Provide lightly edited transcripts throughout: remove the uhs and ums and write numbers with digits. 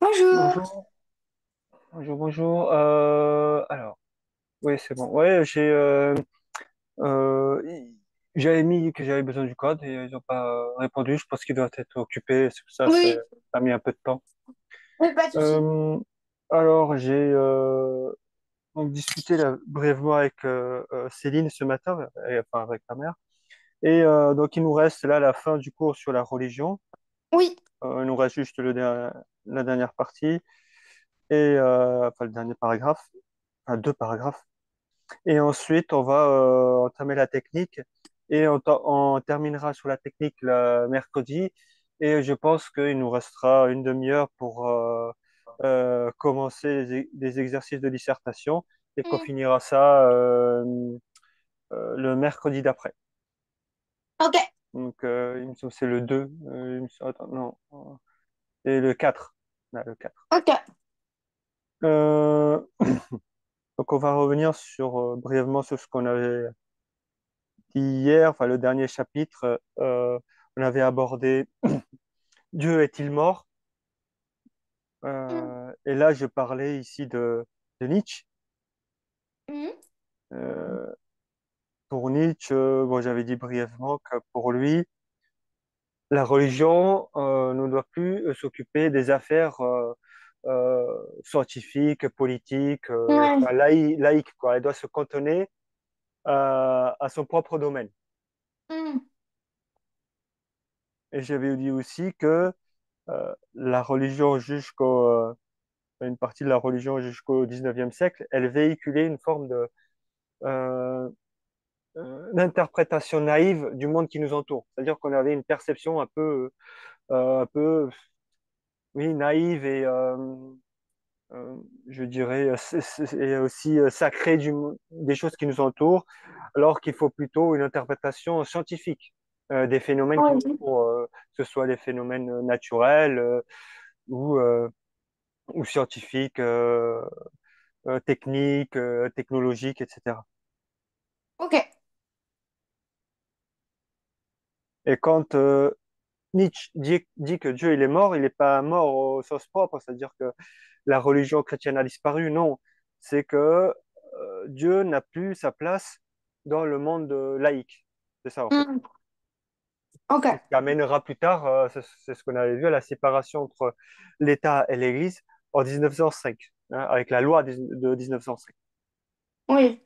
Bonjour. Bonjour, bonjour. Alors, oui, c'est bon. Ouais, euh, j'avais mis que j'avais besoin du code et ils n'ont pas répondu. Je pense qu'ils doivent être occupés. C'est pour ça, ça Oui, a mis un peu de temps. oui, pas de souci. Euh, alors, j'ai donc discuté là, brièvement avec Céline ce matin, enfin avec ta mère. Et donc, il nous reste là la fin du cours sur la religion. Oui. Il nous reste juste la dernière partie et enfin le dernier paragraphe, enfin deux paragraphes. Et ensuite, on va entamer la technique et on terminera sur la technique le mercredi. Et je pense qu'il nous restera une demi-heure pour commencer des exercices de dissertation et qu'on Hmm. finira ça le mercredi d'après. Ok, Donc, il me semble que c'est le 2. Attends, non, et le 4. Ah, le 4. ok. Euh, donc, on va revenir brièvement sur ce qu'on avait hier, enfin le dernier chapitre, on avait abordé Dieu est-il mort? Hmm. Et là, je parlais ici de Nietzsche. Hmm. Euh, pour Nietzsche, bon, j'avais dit brièvement que pour lui, la religion ne doit plus s'occuper des affaires scientifiques, politiques, Ouais. enfin, laïques, quoi. Elle doit se cantonner à son propre domaine. Hmm. Et j'avais dit aussi que la religion une partie de la religion jusqu'au 19e siècle, elle véhiculait une forme euh, d'interprétation naïve du monde qui nous entoure. C'est-à-dire qu'on avait une perception un peu, oui, naïve et, euh, je dirais, et aussi sacrée des choses qui nous entourent, alors qu'il faut plutôt une interprétation scientifique des phénomènes qui nous Ouais. entourent, que ce soit des phénomènes naturels ou, euh, ou scientifiques. Techniques, technologiques, etc. Ok. Et quand Nietzsche dit que Dieu il est mort, il n'est pas mort au sens propre, c'est-à-dire que la religion chrétienne a disparu, non. C'est que Dieu n'a plus sa place dans le monde laïque. C'est ça en fait. Hmm. Ok. Et ce qui amènera plus tard, c'est ce qu'on avait vu, à la séparation entre l'État et l'Église en 1905, hein, avec la loi de 1905. Oui.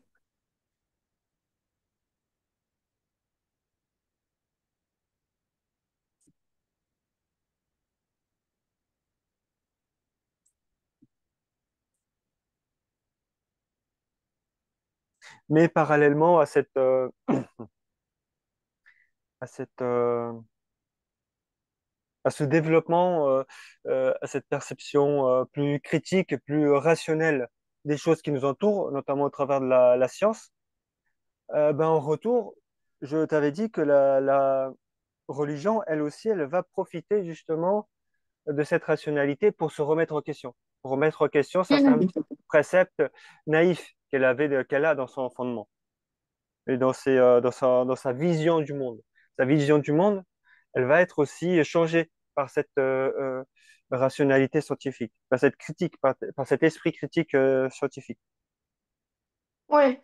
Mais parallèlement à cette, à ce développement, à cette perception plus critique et plus rationnelle des choses qui nous entourent, notamment au travers de la science, ben, en retour, je t'avais dit que la religion, elle aussi, elle va profiter justement de cette rationalité pour se remettre en question, pour remettre en question certains Hmm. préceptes naïfs qu'elle a dans son fondement et dans sa vision du monde. Sa vision du monde, elle va être aussi changée par cette rationalité scientifique, par cette critique, par cet esprit critique scientifique. Oui.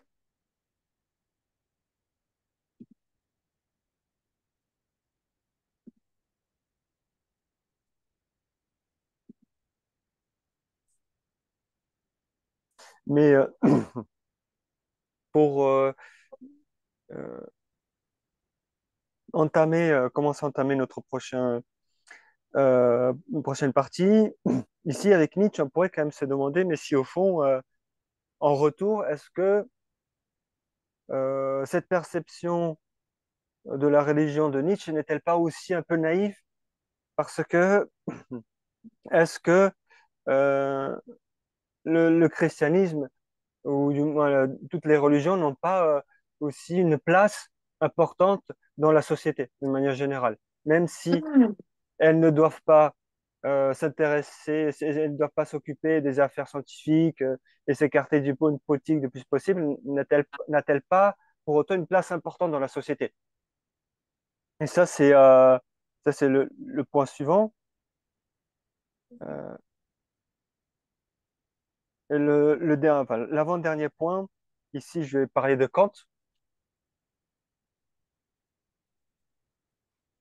Mais pour euh, commencer à entamer une prochaine partie, ici avec Nietzsche, on pourrait quand même se demander, mais si au fond, en retour, est-ce que cette perception de la religion de Nietzsche n'est-elle pas aussi un peu naïve? Parce que est-ce que euh, le christianisme ou du moins toutes les religions n'ont pas aussi une place importante dans la société d'une manière générale, même si Hmm. elles ne doivent pas elles ne doivent pas s'occuper des affaires scientifiques et s'écarter du pôle politique le plus possible, n'a-t-elle pas pour autant une place importante dans la société? Et ça c'est le point suivant. Et enfin, l'avant-dernier point, ici, je vais parler de Kant.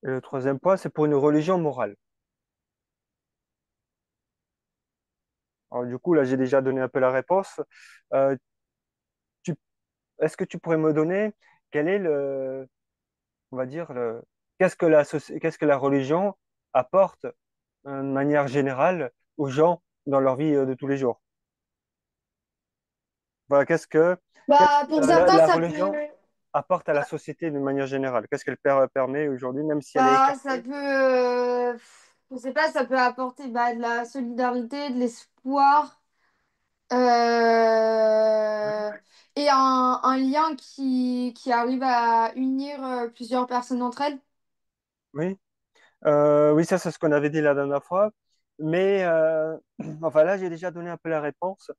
Et le troisième point, c'est pour une religion morale. Alors, du coup, là, j'ai déjà donné un peu la réponse. Euh, tu- Est-ce que tu pourrais me donner quel est on va dire, qu'est-ce que la religion apporte de manière générale aux gens dans leur vie de tous les jours? Voilà, qu'est-ce Bah, que pour certains, la ça peut, religion apporte à la société de manière générale? Qu'est-ce qu'elle permet aujourd'hui, même si elle est bah, ça écartée? peut, je sais pas, ça peut apporter bah, de la solidarité, de l'espoir, euh, et un lien qui arrive à unir plusieurs personnes entre elles. Oui. Oui, ça, c'est ce qu'on avait dit la dernière fois. Mais enfin, là, j'ai déjà donné un peu la réponse.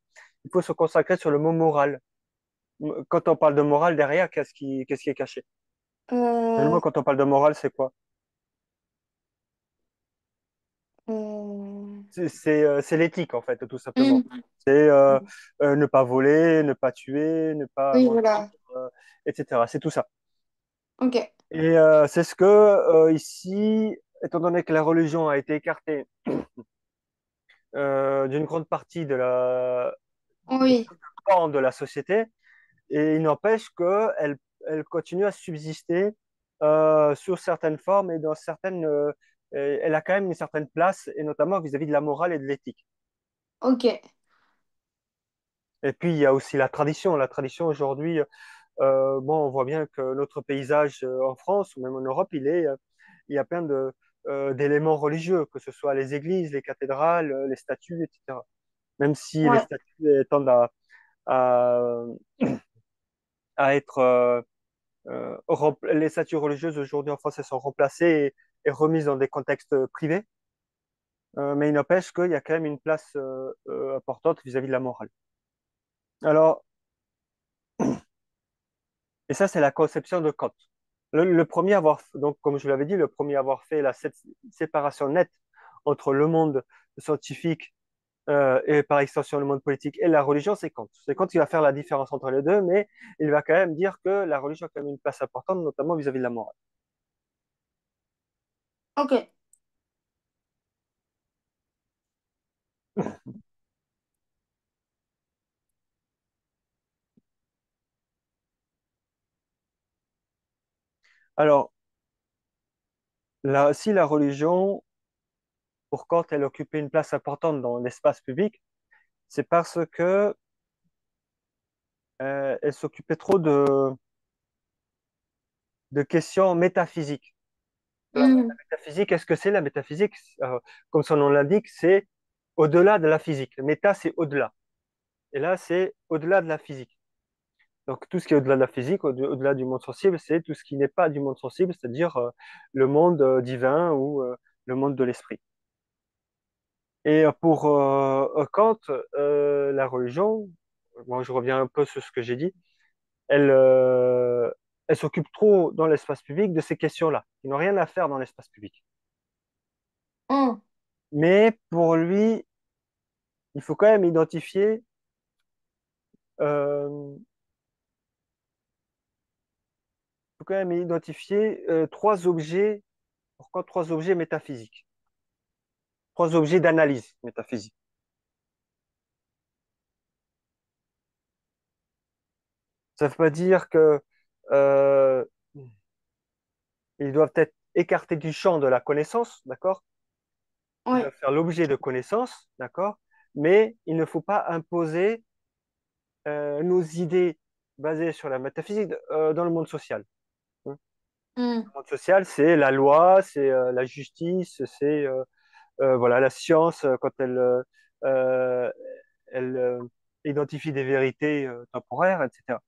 Il faut se consacrer sur le mot moral. Quand on parle de morale, derrière, qu'est-ce qui est caché? Euh, Finalement, quand on parle de morale, c'est quoi? euh, C'est l'éthique, en fait, tout simplement. hmm, C'est ne pas voler, ne pas tuer, ne pas oui, mentir, voilà. etc. C'est tout ça. Ok. Et c'est ce que, ici, étant donné que la religion a été écartée d'une grande partie de Oui. certains pans de la société, et il n'empêche qu'elle continue à subsister sur certaines formes et dans certaines. Elle a quand même une certaine place, et notamment vis-à-vis de la morale et de l'éthique. Ok. Et puis, il y a aussi la tradition. La tradition aujourd'hui, bon, on voit bien que notre paysage en France ou même en Europe, il y a plein d'éléments religieux, que ce soit les églises, les cathédrales, les statues, etc. Même si les Ouais. statues tendent à, à être les statues religieuses aujourd'hui en France, elles sont remplacées et remises dans des contextes privés. Mais il n'empêche qu'il y a quand même une place importante vis-à-vis de la morale. Alors, et ça, c'est la conception de Kant. Le premier à avoir, donc, comme je l'avais dit, le premier à avoir fait cette séparation nette entre le monde scientifique et par extension le monde politique et la religion, c'est Kant. C'est Kant qui va faire la différence entre les deux, mais il va quand même dire que la religion a quand même une place importante, notamment vis-à-vis de la morale. Ok. Alors, si la religion, pour Kant, elle occupait une place importante dans l'espace public, c'est parce que elle s'occupait trop de questions métaphysiques. Alors, Hmm. la métaphysique, qu'est-ce que c'est la métaphysique? Comme son nom l'indique, c'est au-delà de la physique. Le méta, c'est au-delà. Et là, c'est au-delà de la physique. Donc, tout ce qui est au-delà de la physique, au-delà du monde sensible, c'est tout ce qui n'est pas du monde sensible, c'est-à-dire le monde divin ou le monde de l'esprit. Et pour Kant, la religion, moi je reviens un peu sur ce que j'ai dit, elle, euh, elle s'occupe trop dans l'espace public de ces questions-là, qui n'ont rien à faire dans l'espace public. Hmm. Mais pour lui, il faut quand même identifier, il faut quand même identifier pourquoi trois objets métaphysiques, trois objets d'analyse métaphysique. Ça ne veut pas dire que euh, ils doivent être écartés du champ de la connaissance, d'accord? Ils Ouais. doivent faire l'objet de connaissances, d'accord? Mais il ne faut pas imposer nos idées basées sur la métaphysique dans le monde social. Hein. Hmm. Le monde social, c'est la loi, c'est la justice, c'est voilà, la science quand euh, elle identifie des vérités temporaires, etc.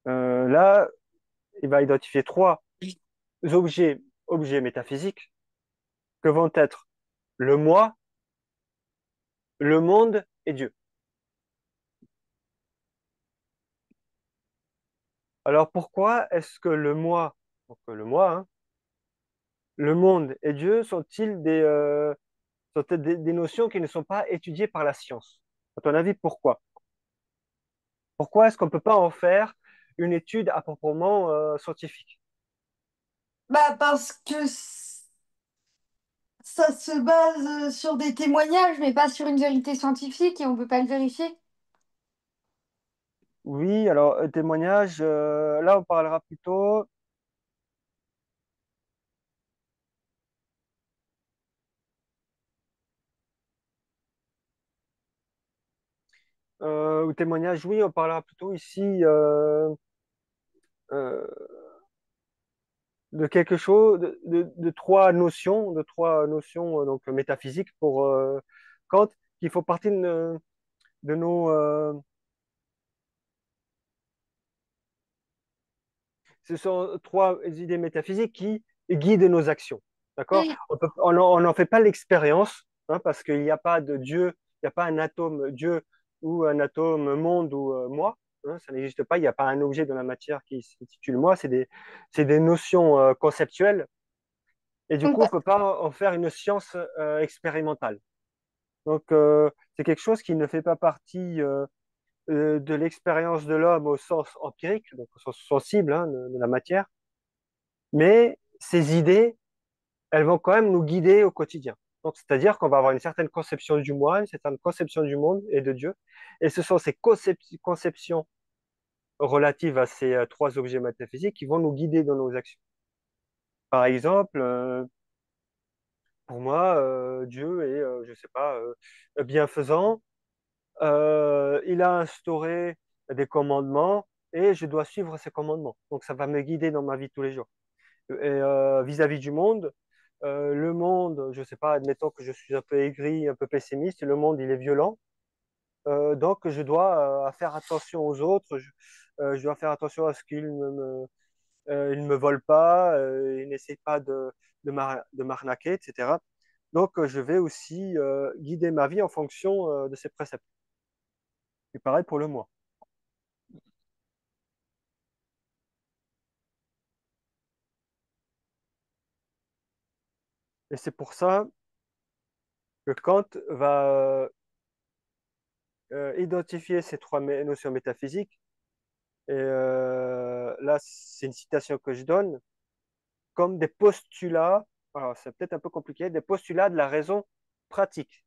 Là, il va identifier trois objets métaphysiques que vont être le moi, le monde et Dieu. Alors pourquoi est-ce que donc le moi, hein, le monde et Dieu sont-ils sont peut-être des notions qui ne sont pas étudiées par la science. À ton avis, pourquoi? Pourquoi est-ce qu'on ne peut pas en faire une étude à proprement scientifique? Bah parce que ça se base sur des témoignages, mais pas sur une vérité scientifique et on peut pas le vérifier. Oui, alors témoignage, là on parlera plutôt ou témoignage, oui, on parlera plutôt ici euh, de quelque chose, de trois notions donc métaphysiques pour Kant, qui font partie de nos, ce sont trois idées métaphysiques qui guident nos actions. D'accord? Mm. On n'en fait pas l'expérience, hein, parce qu'il n'y a pas de Dieu, il n'y a pas un atome Dieu ou un atome monde ou moi. Hein, ça n'existe pas. Il n'y a pas un objet dans la matière qui s'intitule moi. C'est des notions conceptuelles. Et du coup, on ne Donc, peut pas en faire une science expérimentale. Donc, c'est quelque chose qui ne fait pas partie de l'expérience de l'homme au sens empirique, donc au sens sensible hein, de la matière. Mais ces idées, elles vont quand même nous guider au quotidien. Donc, c'est-à-dire qu'on va avoir une certaine conception du moi, une certaine conception du monde et de Dieu. Et ce sont ces conceptions relatives à ces trois objets métaphysiques qui vont nous guider dans nos actions. Par exemple, pour moi, Dieu est, je sais pas, bienfaisant. Il a instauré des commandements et je dois suivre ces commandements. Donc, ça va me guider dans ma vie de tous les jours. Et vis-à-vis du monde, le monde, je sais pas, admettons que je suis un peu aigri, un peu pessimiste, le monde, il est violent. Donc, je dois faire attention aux autres, je dois faire attention à ce qu'ils ils ne me volent pas, ils n'essaient pas de m'arnaquer, etc. Donc, je vais aussi guider ma vie en fonction de ces préceptes. Et pareil pour le moi. Et c'est pour ça que Kant va identifier ces trois notions métaphysiques. Et là, c'est une citation que je donne, comme des postulats, alors c'est peut-être un peu compliqué, des postulats de la raison pratique.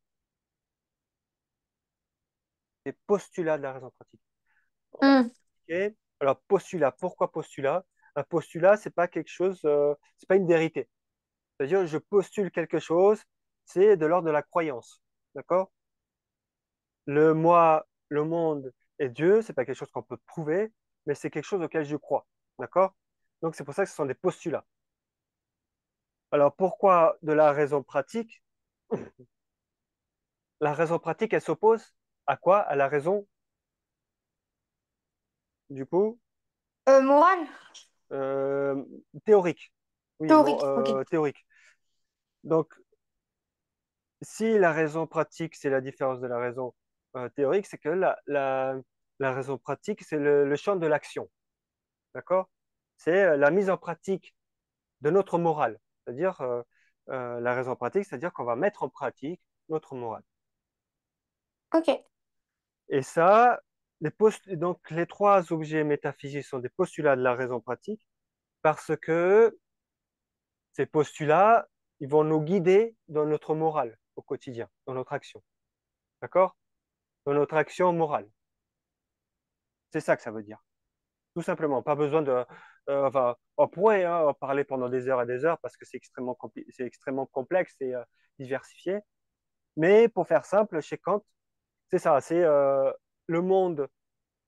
Des postulats de la raison pratique. mm. Ok. Alors, postulat, pourquoi postulat? Un postulat, c'est pas quelque chose, c'est pas une vérité. C'est-à-dire, je postule quelque chose, c'est de l'ordre de la croyance. D'accord? Le moi, le monde et Dieu, c'est pas quelque chose qu'on peut prouver, mais c'est quelque chose auquel je crois. D'accord? Donc, c'est pour ça que ce sont des postulats. Alors, pourquoi de la raison pratique? La raison pratique, elle s'oppose à quoi? À la raison, du coup, Morale? euh, théorique. Oui, Théorique, ok. théorique. Donc, si la raison pratique, c'est la différence de la raison théorique, c'est que la raison pratique, c'est le champ de l'action. D'accord? C'est la mise en pratique de notre morale. C'est-à-dire, la raison pratique, c'est-à-dire qu'on va mettre en pratique notre morale. Ok. Et ça, donc les trois objets métaphysiques sont des postulats de la raison pratique parce que ces postulats, ils vont nous guider dans notre morale au quotidien, dans notre action. D'accord? Dans notre action morale. C'est ça que ça veut dire. Tout simplement. Pas besoin de. Enfin, on pourrait hein, en parler pendant des heures et des heures parce que c'est extrêmement complexe et diversifié. Mais pour faire simple, chez Kant, c'est ça. C'est le monde,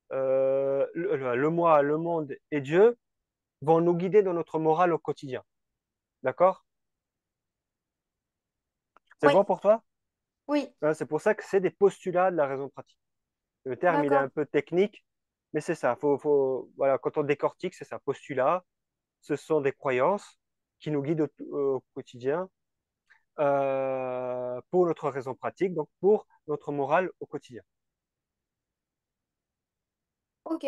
le moi, le monde et Dieu vont nous guider dans notre morale au quotidien. D'accord? C'est Oui, bon pour toi? oui, Hein, c'est pour ça que c'est des postulats de la raison pratique. Le terme, il est un d'accord. peu technique, mais c'est ça. Voilà, quand on décortique, c'est ça. Postulat, ce sont des croyances qui nous guident au quotidien pour notre raison pratique, donc pour notre morale au quotidien. Ok.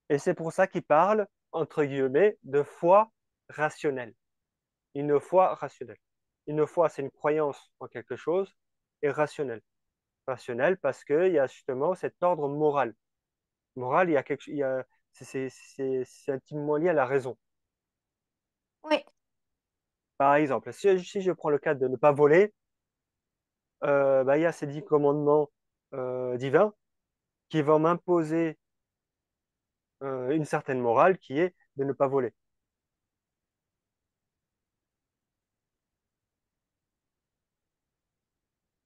Et c'est pour ça qu'il parle, entre guillemets, de foi rationnelle. Une foi rationnelle. Une foi, c'est une croyance en quelque chose, et rationnelle. Rationnelle parce qu'il y a justement cet ordre moral. Moral, il y a quelque, il y a, c'est intimement lié à la raison. Oui, Par exemple, si je prends le cas de ne pas voler, bah, il y a ces 10 commandements divins qui vont m'imposer une certaine morale qui est de ne pas voler.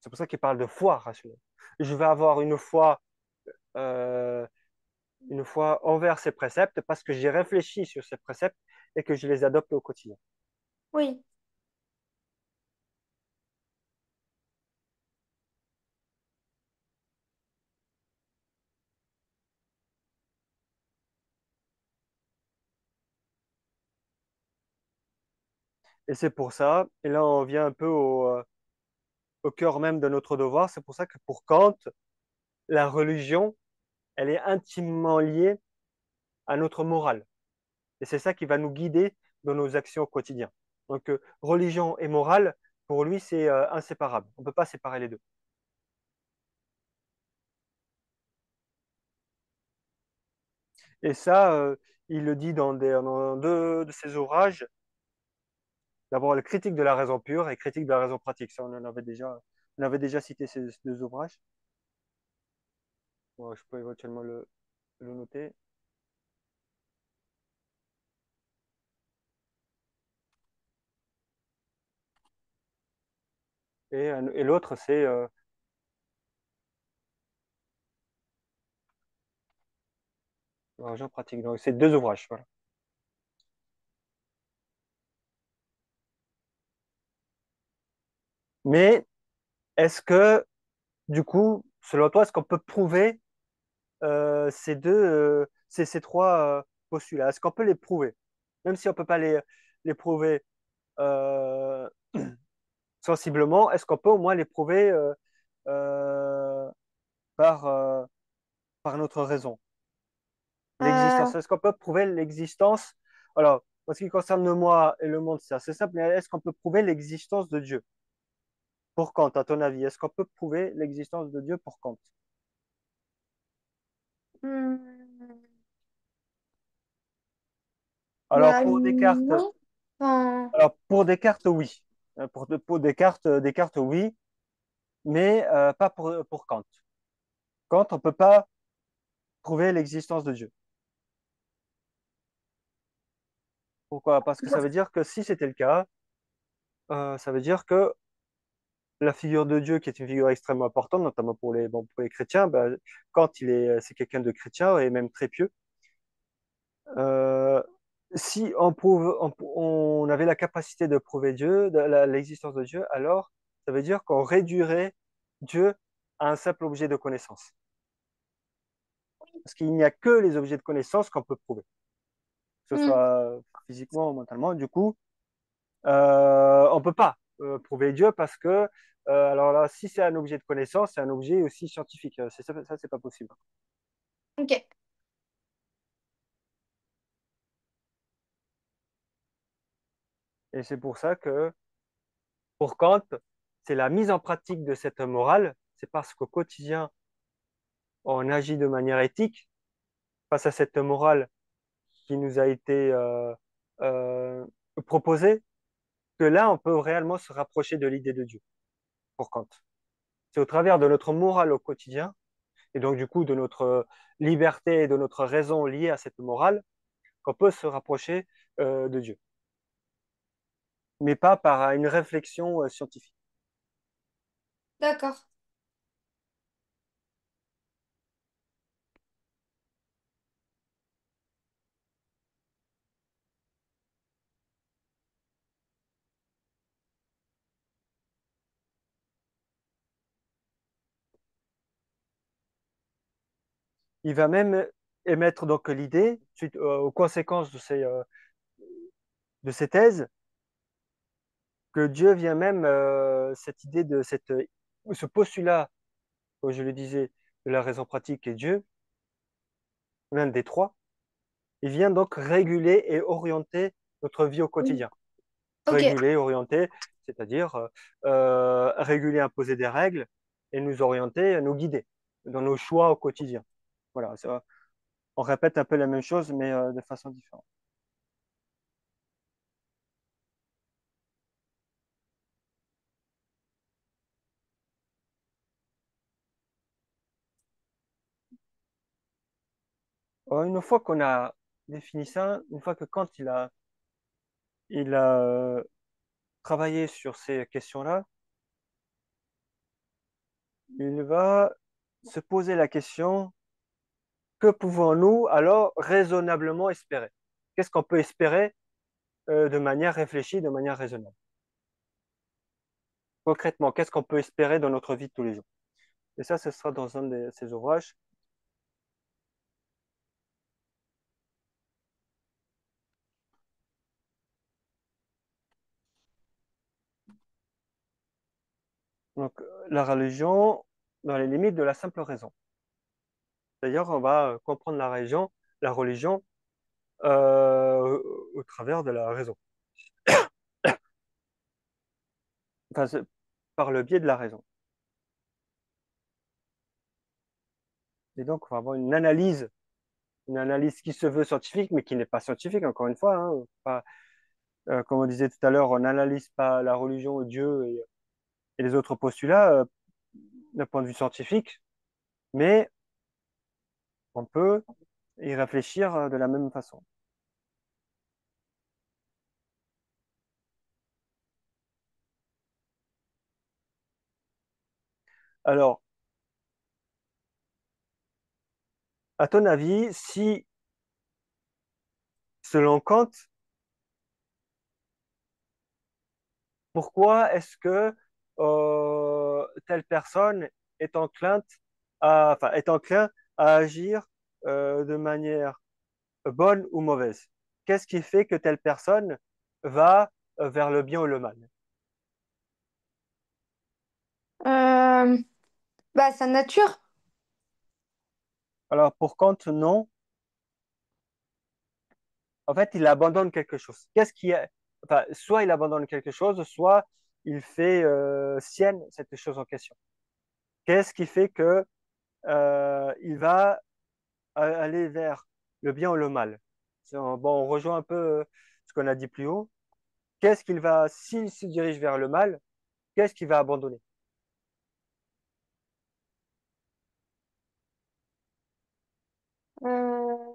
C'est pour ça qu'il parle de foi rationnelle. Je vais avoir euh, une foi envers ces préceptes parce que j'ai réfléchi sur ces préceptes et que je les adopte au quotidien. oui. Et c'est pour ça, et là on vient un peu au cœur même de notre devoir, c'est pour ça que pour Kant, la religion, elle est intimement liée à notre morale. Et c'est ça qui va nous guider dans nos actions au quotidien. Donc religion et morale, pour lui, c'est inséparable. On ne peut pas séparer les deux. Et ça, il le dit dans deux de ses ouvrages. D'abord, le critique de la raison pure et critique de la raison pratique. Ça, on avait déjà cité ces deux ouvrages. Bon, je peux éventuellement le noter. Et l'autre, c'est la raison pratique. Donc, c'est deux ouvrages. Voilà. Mais est-ce que, du coup, selon toi, est-ce qu'on peut prouver ces trois postulats? Est-ce qu'on peut les prouver? Même si on ne peut pas les prouver euh, sensiblement, est-ce qu'on peut au moins les prouver euh, par, euh, par notre raison? Euh, L'existence. Est-ce qu'on peut prouver l'existence? Alors, en ce qui concerne le moi et le monde, c'est assez simple, mais est-ce qu'on peut prouver l'existence de Dieu? Pour Kant, à ton avis, est-ce qu'on peut prouver l'existence de Dieu pour Kant? hmm, Alors, bah, non. Enfin, Pour Descartes, oui. Pour Descartes, oui, mais pas pour Kant. Kant, on ne peut pas prouver l'existence de Dieu. Pourquoi? Parce que ça veut dire que si c'était le cas, ça veut dire que la figure de Dieu, qui est une figure extrêmement importante, notamment pour les chrétiens, ben, quand c'est quelqu'un de chrétien et même très pieux, euh, si on avait la capacité de prouver l'existence de Dieu, alors ça veut dire qu'on réduirait Dieu à un simple objet de connaissance. Parce qu'il n'y a que les objets de connaissance qu'on peut prouver, que ce hmm, soit physiquement ou mentalement. Du coup, on ne peut pas prouver Dieu parce que, alors là, si c'est un objet de connaissance, c'est un objet aussi scientifique. Ça, c'est pas possible. ok. Et c'est pour ça que, pour Kant, c'est la mise en pratique de cette morale. C'est parce qu'au quotidien, on agit de manière éthique face à cette morale qui nous a été euh, proposée, que là, on peut réellement se rapprocher de l'idée de Dieu, pour Kant. C'est au travers de notre morale au quotidien, et donc du coup de notre liberté et de notre raison liée à cette morale, qu'on peut se rapprocher de Dieu, mais pas par une réflexion scientifique. D'accord. Il va même émettre donc l'idée, suite aux conséquences de ces thèses, que Dieu vient même, cette idée ce postulat, comme je le disais, de la raison pratique est Dieu, l'un des trois, il vient donc réguler et orienter notre vie au Hmm, quotidien. ok. Réguler, orienter, c'est-à-dire réguler, imposer des règles et nous orienter, nous guider dans nos choix au quotidien. Voilà, on répète un peu la même chose, mais de façon différente. Une fois qu'on a défini ça, une fois que Kant il a travaillé sur ces questions-là, il va se poser la question, que pouvons-nous alors raisonnablement espérer? Qu'est-ce qu'on peut espérer de manière réfléchie, de manière raisonnable? Concrètement, qu'est-ce qu'on peut espérer dans notre vie de tous les jours? Et ça, ce sera dans un de ses ouvrages. Donc, la religion dans les limites de la simple raison. D'ailleurs, on va comprendre la religion euh, au travers de la raison. Enfin, par le biais de la raison. Et donc, on va avoir une analyse qui se veut scientifique, mais qui n'est pas scientifique, encore une fois. Hein. Pas, comme on disait tout à l'heure, on n'analyse pas la religion, Dieu et les autres postulats d'un point de vue scientifique, mais on peut y réfléchir de la même façon. Alors, à ton avis, si, selon Kant, pourquoi est-ce que telle personne est est enclin à agir de manière bonne ou mauvaise? Qu'est-ce qui fait que telle personne va vers le bien ou le mal? Euh, Bah, sa nature. Alors, pour Kant, non. En fait, il abandonne quelque chose. Enfin, soit il abandonne quelque chose, soit il fait sienne cette chose en question. Qu'est-ce qui fait que il va aller vers le bien ou le mal? Bon, on rejoint un peu ce qu'on a dit plus haut. S'il se dirige vers le mal, qu'est-ce qu'il va abandonner? Euh,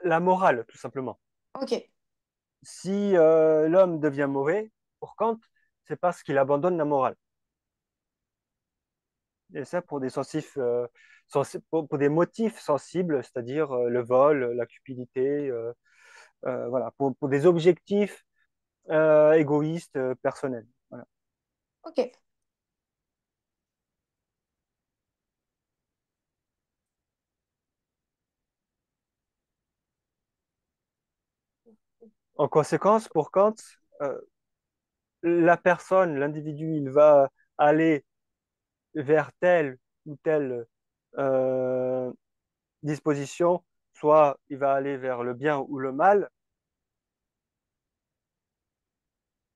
La morale, tout simplement. ok. Si l'homme devient mauvais, pour Kant, c'est parce qu'il abandonne la morale. Et ça pour des pour des motifs sensibles, c'est-à-dire le vol, la cupidité, voilà, pour des objectifs égoïstes, personnels. Voilà. Ok. En conséquence, pour Kant, euh, la personne, l'individu, il va aller vers telle ou telle euh, disposition, soit il va aller vers le bien ou le mal,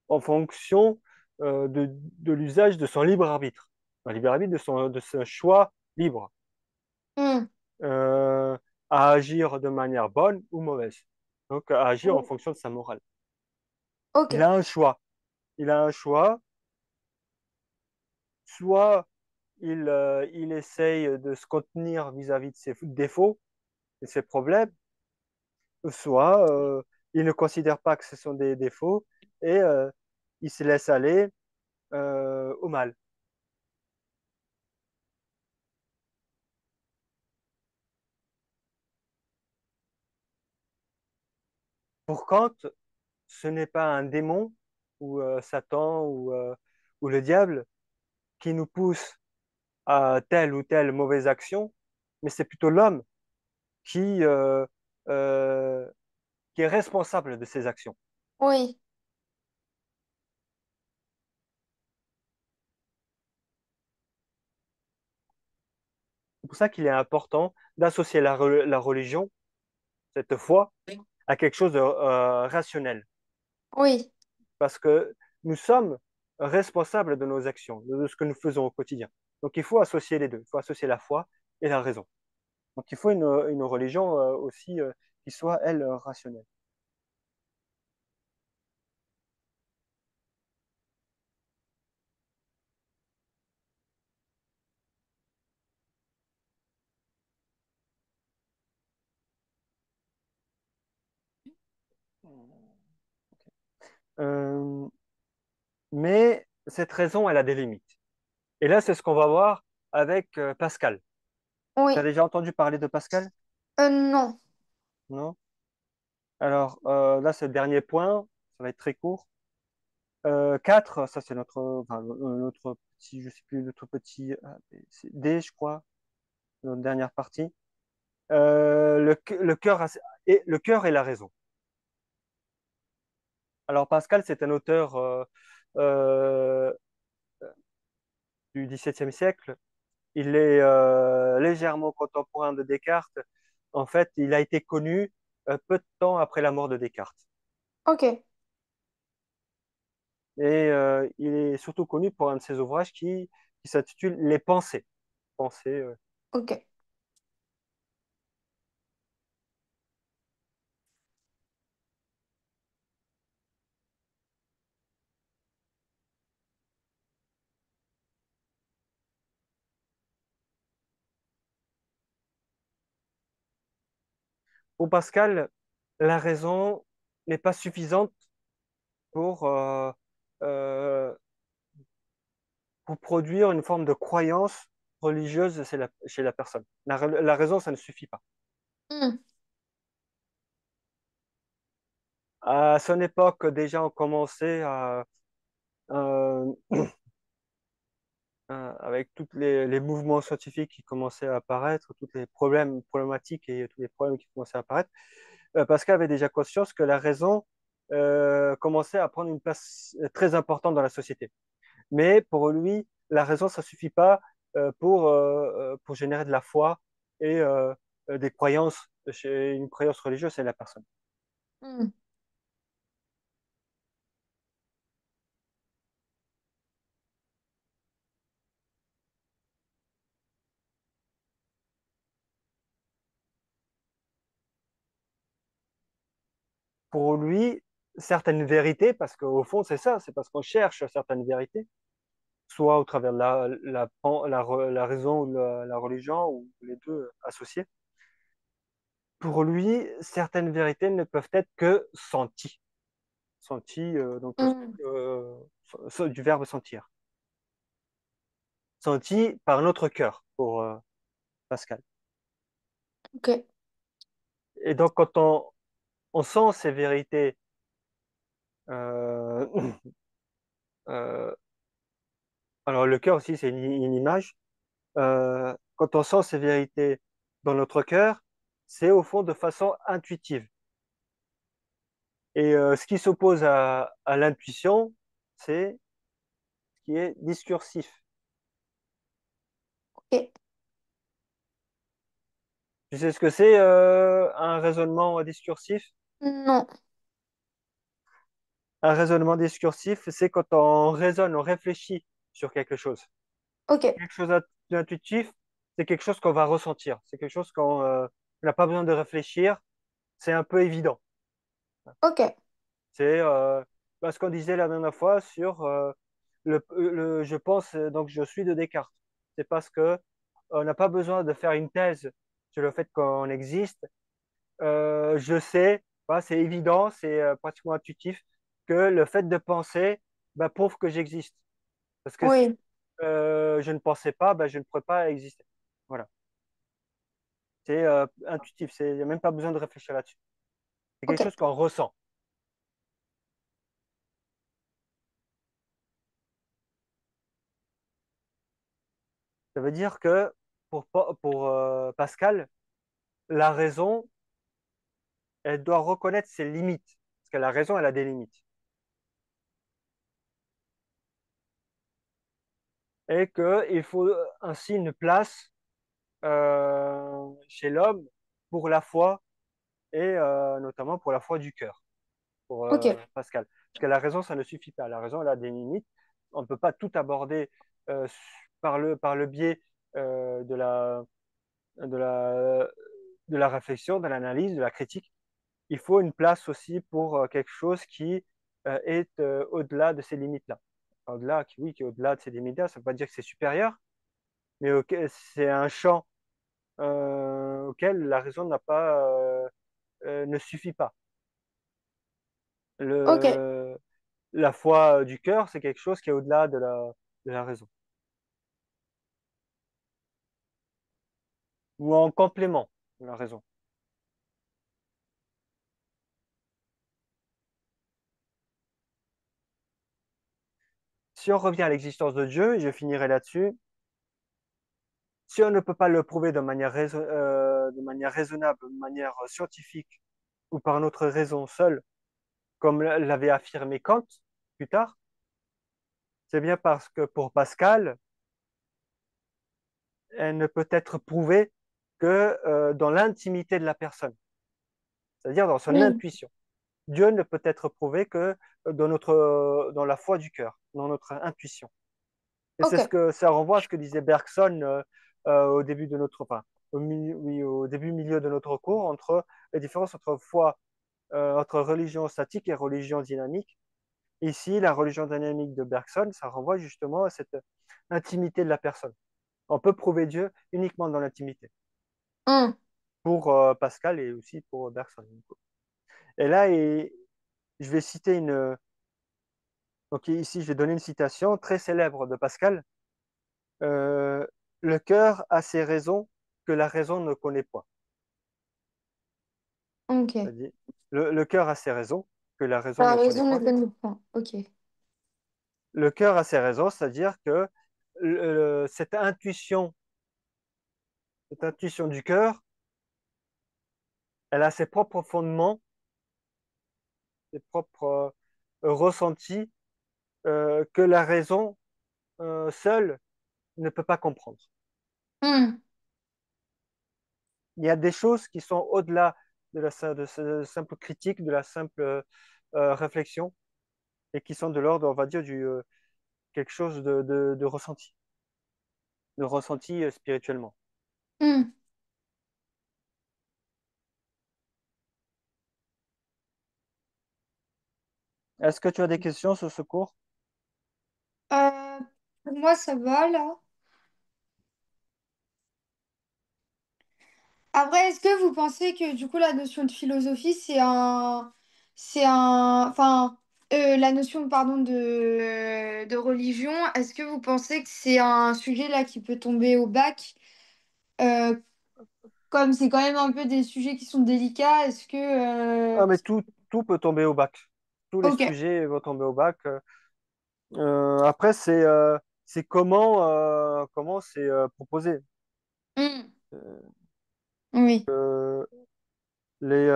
en fonction de l'usage de son libre arbitre. Un libre arbitre de son choix libre, Hmm. euh, à agir de manière bonne ou mauvaise. Donc, à agir en fonction de sa morale. Ok. Il a un choix. Il a un choix. Soit il essaye de se contenir vis-à-vis de ses défauts et ses problèmes, soit il ne considère pas que ce sont des défauts et il se laisse aller au mal. Pour Kant, ce n'est pas un démon ou Satan ou le diable qui nous pousse à telle ou telle mauvaise action, mais c'est plutôt l'homme qui, euh, euh, qui est responsable de ses actions. Oui. C'est pour ça qu'il est important d'associer la religion, cette foi, à quelque chose de rationnel. Oui, Parce que nous sommes responsables de nos actions, de ce que nous faisons au quotidien. Donc il faut associer les deux, il faut associer la foi et la raison. Donc il faut une religion aussi qui soit, elle, rationnelle. Euh, mais cette raison, elle a des limites. Et là, c'est ce qu'on va voir avec Pascal. Tu as oui. déjà entendu parler de Pascal? Non. Non? Alors là, c'est le dernier point, ça va être très court. 4, ça c'est notre petit, je sais plus, notre petit c'est D, je crois, notre dernière partie. Le cœur et le cœur et la raison. Alors Pascal, c'est un auteur euh, du XVIIe siècle. Il est légèrement contemporain de Descartes. En fait, il a été connu peu de temps après la mort de Descartes. Ok, Et il est surtout connu pour un de ses ouvrages qui s'intitule Les Pensées. Pensées, ok. Pour Pascal, la raison n'est pas suffisante pour, euh, euh, pour produire une forme de croyance religieuse chez la personne. La raison, ça ne suffit pas. Hmm. À son époque, déjà, on commençait euh, avec tous les mouvements scientifiques qui commençaient à apparaître, tous les problématiques et tous les problèmes qui commençaient à apparaître. Pascal avait déjà conscience que la raison commençait à prendre une place très importante dans la société. Mais pour lui, la raison, ça suffit pas pour générer de la foi et des croyances, chez une croyance religieuse chez la personne. Hmm. Pour lui, certaines vérités, parce qu'au fond, c'est ça, c'est parce qu'on cherche certaines vérités, soit au travers de la raison ou la religion, ou les deux associés. Pour lui, certaines vérités ne peuvent être que senties. Senties, Hmm. du verbe sentir. Senties par notre cœur, pour Pascal. Ok. Et donc, quand on sent ces vérités, euh, euh, alors le cœur aussi, c'est une image. Quand on sent ces vérités dans notre cœur, c'est au fond de façon intuitive. Et ce qui s'oppose à l'intuition, c'est ce qui est discursif. Ok. Tu sais ce que c'est un raisonnement discursif? Non. Un raisonnement discursif, c'est quand on raisonne, on réfléchit sur quelque chose. Ok. Quelque chose d'intuitif, c'est quelque chose qu'on va ressentir. C'est quelque chose qu'on n'a pas besoin de réfléchir. C'est un peu évident. Ok. C'est ce qu'on disait la dernière fois sur je pense, donc je suis de Descartes. C'est parce que on n'a pas besoin de faire une thèse sur le fait qu'on existe. Je sais, voilà, c'est évident, c'est pratiquement intuitif que le fait de penser prouve que j'existe. Parce que si Oui. je ne pensais pas, je ne pourrais pas exister. Voilà. C'est intuitif, il n'y a même pas besoin de réfléchir là-dessus. C'est quelque Ok. chose qu'on ressent. Ça veut dire que pour Pascal, la raison, elle doit reconnaître ses limites. Parce que la raison, elle a des limites. Et qu'il faut ainsi une place chez l'homme pour la foi et notamment pour la foi du cœur, pour Ok. Pascal. Parce que la raison, ça ne suffit pas. La raison, elle a des limites. On ne peut pas tout aborder par le biais de de la, de la réflexion, de l'analyse, de la critique. Il faut une place aussi pour quelque chose qui est au-delà de ces limites-là. Au-delà, oui, qui est au-delà de ces limites-là, ça ne veut pas dire que c'est supérieur, mais c'est un champ auquel la raison ne suffit pas. Ok. Le, la foi du cœur, c'est quelque chose qui est au-delà de la raison. Ou en complément de la raison. Si on revient à l'existence de Dieu, et je finirai là-dessus, si on ne peut pas le prouver de manière raisonnable, de manière scientifique, ou par notre raison seule, comme l'avait affirmé Kant plus tard, c'est bien parce que pour Pascal, elle ne peut être prouvée que dans l'intimité de la personne, c'est-à-dire dans son Oui. intuition. Dieu ne peut être prouvé que dans la foi du cœur, dans notre intuition. Et c'est ce Ok. que ça renvoie à ce que disait Bergson au début de notre, enfin, oui, au début milieu de notre cours entre la différence entre foi, entre religion statique et religion dynamique. Ici, la religion dynamique de Bergson, ça renvoie justement à cette intimité de la personne. On peut prouver Dieu uniquement dans l'intimité, Hmm. pour Pascal et aussi pour Bergson. Et là, je vais citer donc ici, je vais donner une citation très célèbre de Pascal. Euh, le cœur a ses raisons que la raison ne connaît pas. Ok. C'est-à-dire, le cœur a ses raisons que la raison La ne connaît raison ne pas. connaît pas. Ok. Le cœur a ses raisons, c'est-à-dire que cette intuition du cœur, elle a ses propres fondements, ses propres ressentis que la raison seule ne peut pas comprendre. Hmm. Il y a des choses qui sont au-delà de ce simple critique, de la simple réflexion, et qui sont de l'ordre, on va dire, du quelque chose de ressenti spirituellement. Hmm. Est-ce que tu as des questions sur ce cours? Euh, pour moi, ça va là. Après, est-ce que vous pensez que du coup la notion de philosophie, enfin, la notion, pardon, de religion, est-ce que vous pensez que c'est un sujet là qui peut tomber au bac? Euh, Comme c'est quand même un peu des sujets qui sont délicats, est-ce que... Ah, mais tout peut tomber au bac. Tous les Ok. sujets vont tomber au bac. Après, c'est comment c'est proposé. Hmm. Euh, Oui. les,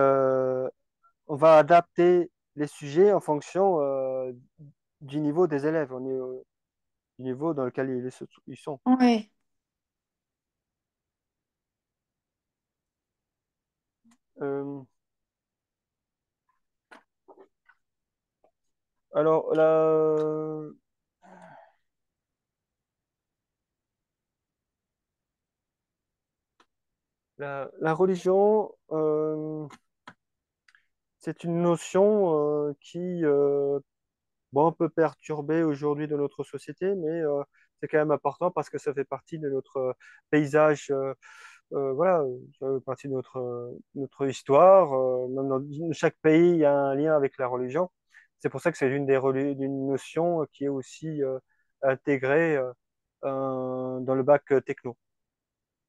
on va adapter les sujets en fonction du niveau des élèves, du niveau dans lequel ils sont. Ouais. Euh, alors, la religion, c'est une notion qui bon, peut perturber aujourd'hui de notre société, mais c'est quand même important parce que ça fait partie de notre paysage, voilà, ça fait partie de notre histoire. Même dans chaque pays, il y a un lien avec la religion. C'est pour ça que c'est d'une notion qui est aussi intégrée dans le bac techno,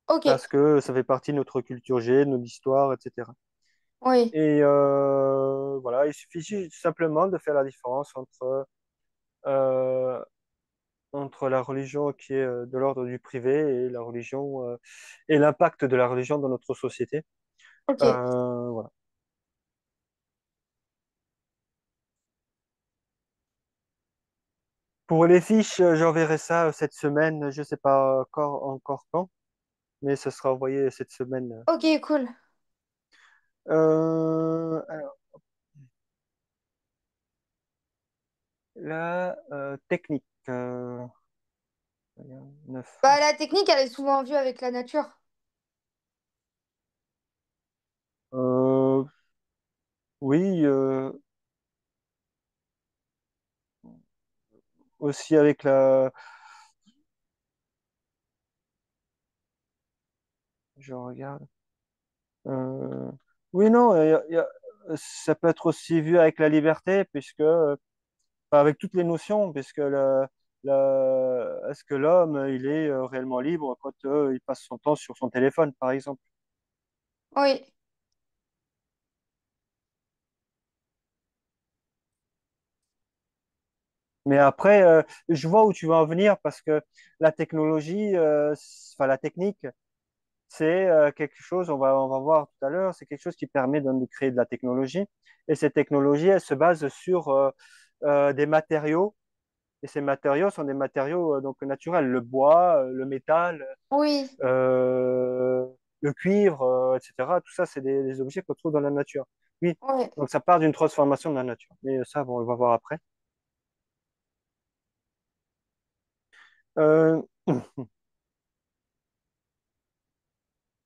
Ok. parce que ça fait partie de notre culture G, de notre histoire, etc. Oui. Et voilà, il suffit simplement de faire la différence euh, entre la religion qui est de l'ordre du privé et la religion et l'impact de la religion dans notre société. Ok. Voilà. Pour les fiches, j'enverrai ça cette semaine. Je ne sais pas encore quand, mais ce sera envoyé cette semaine. Ok, cool. Alors, la technique. Neuf. Bah, la technique, elle est souvent vue avec la nature. Euh, oui, aussi avec la. Je regarde. Euh, oui, non, ça peut être aussi vu avec la liberté, puisque, enfin, avec toutes les notions, puisque est-ce que l'homme, il est réellement libre quand il passe son temps sur son téléphone, par exemple? Oui, Mais après, je vois où tu vas en venir, parce que la technologie, enfin, la technique, c'est quelque chose, on va voir tout à l'heure, c'est quelque chose qui permet de créer de la technologie. Et cette technologie, elle se base sur des matériaux. Et ces matériaux sont des matériaux donc naturels, le bois, le métal, oui, euh, le cuivre, etc. Tout ça, c'est des objets qu'on trouve dans la nature. Oui, oui. donc ça part d'une transformation de la nature. Mais ça, bon, on va voir après. Euh,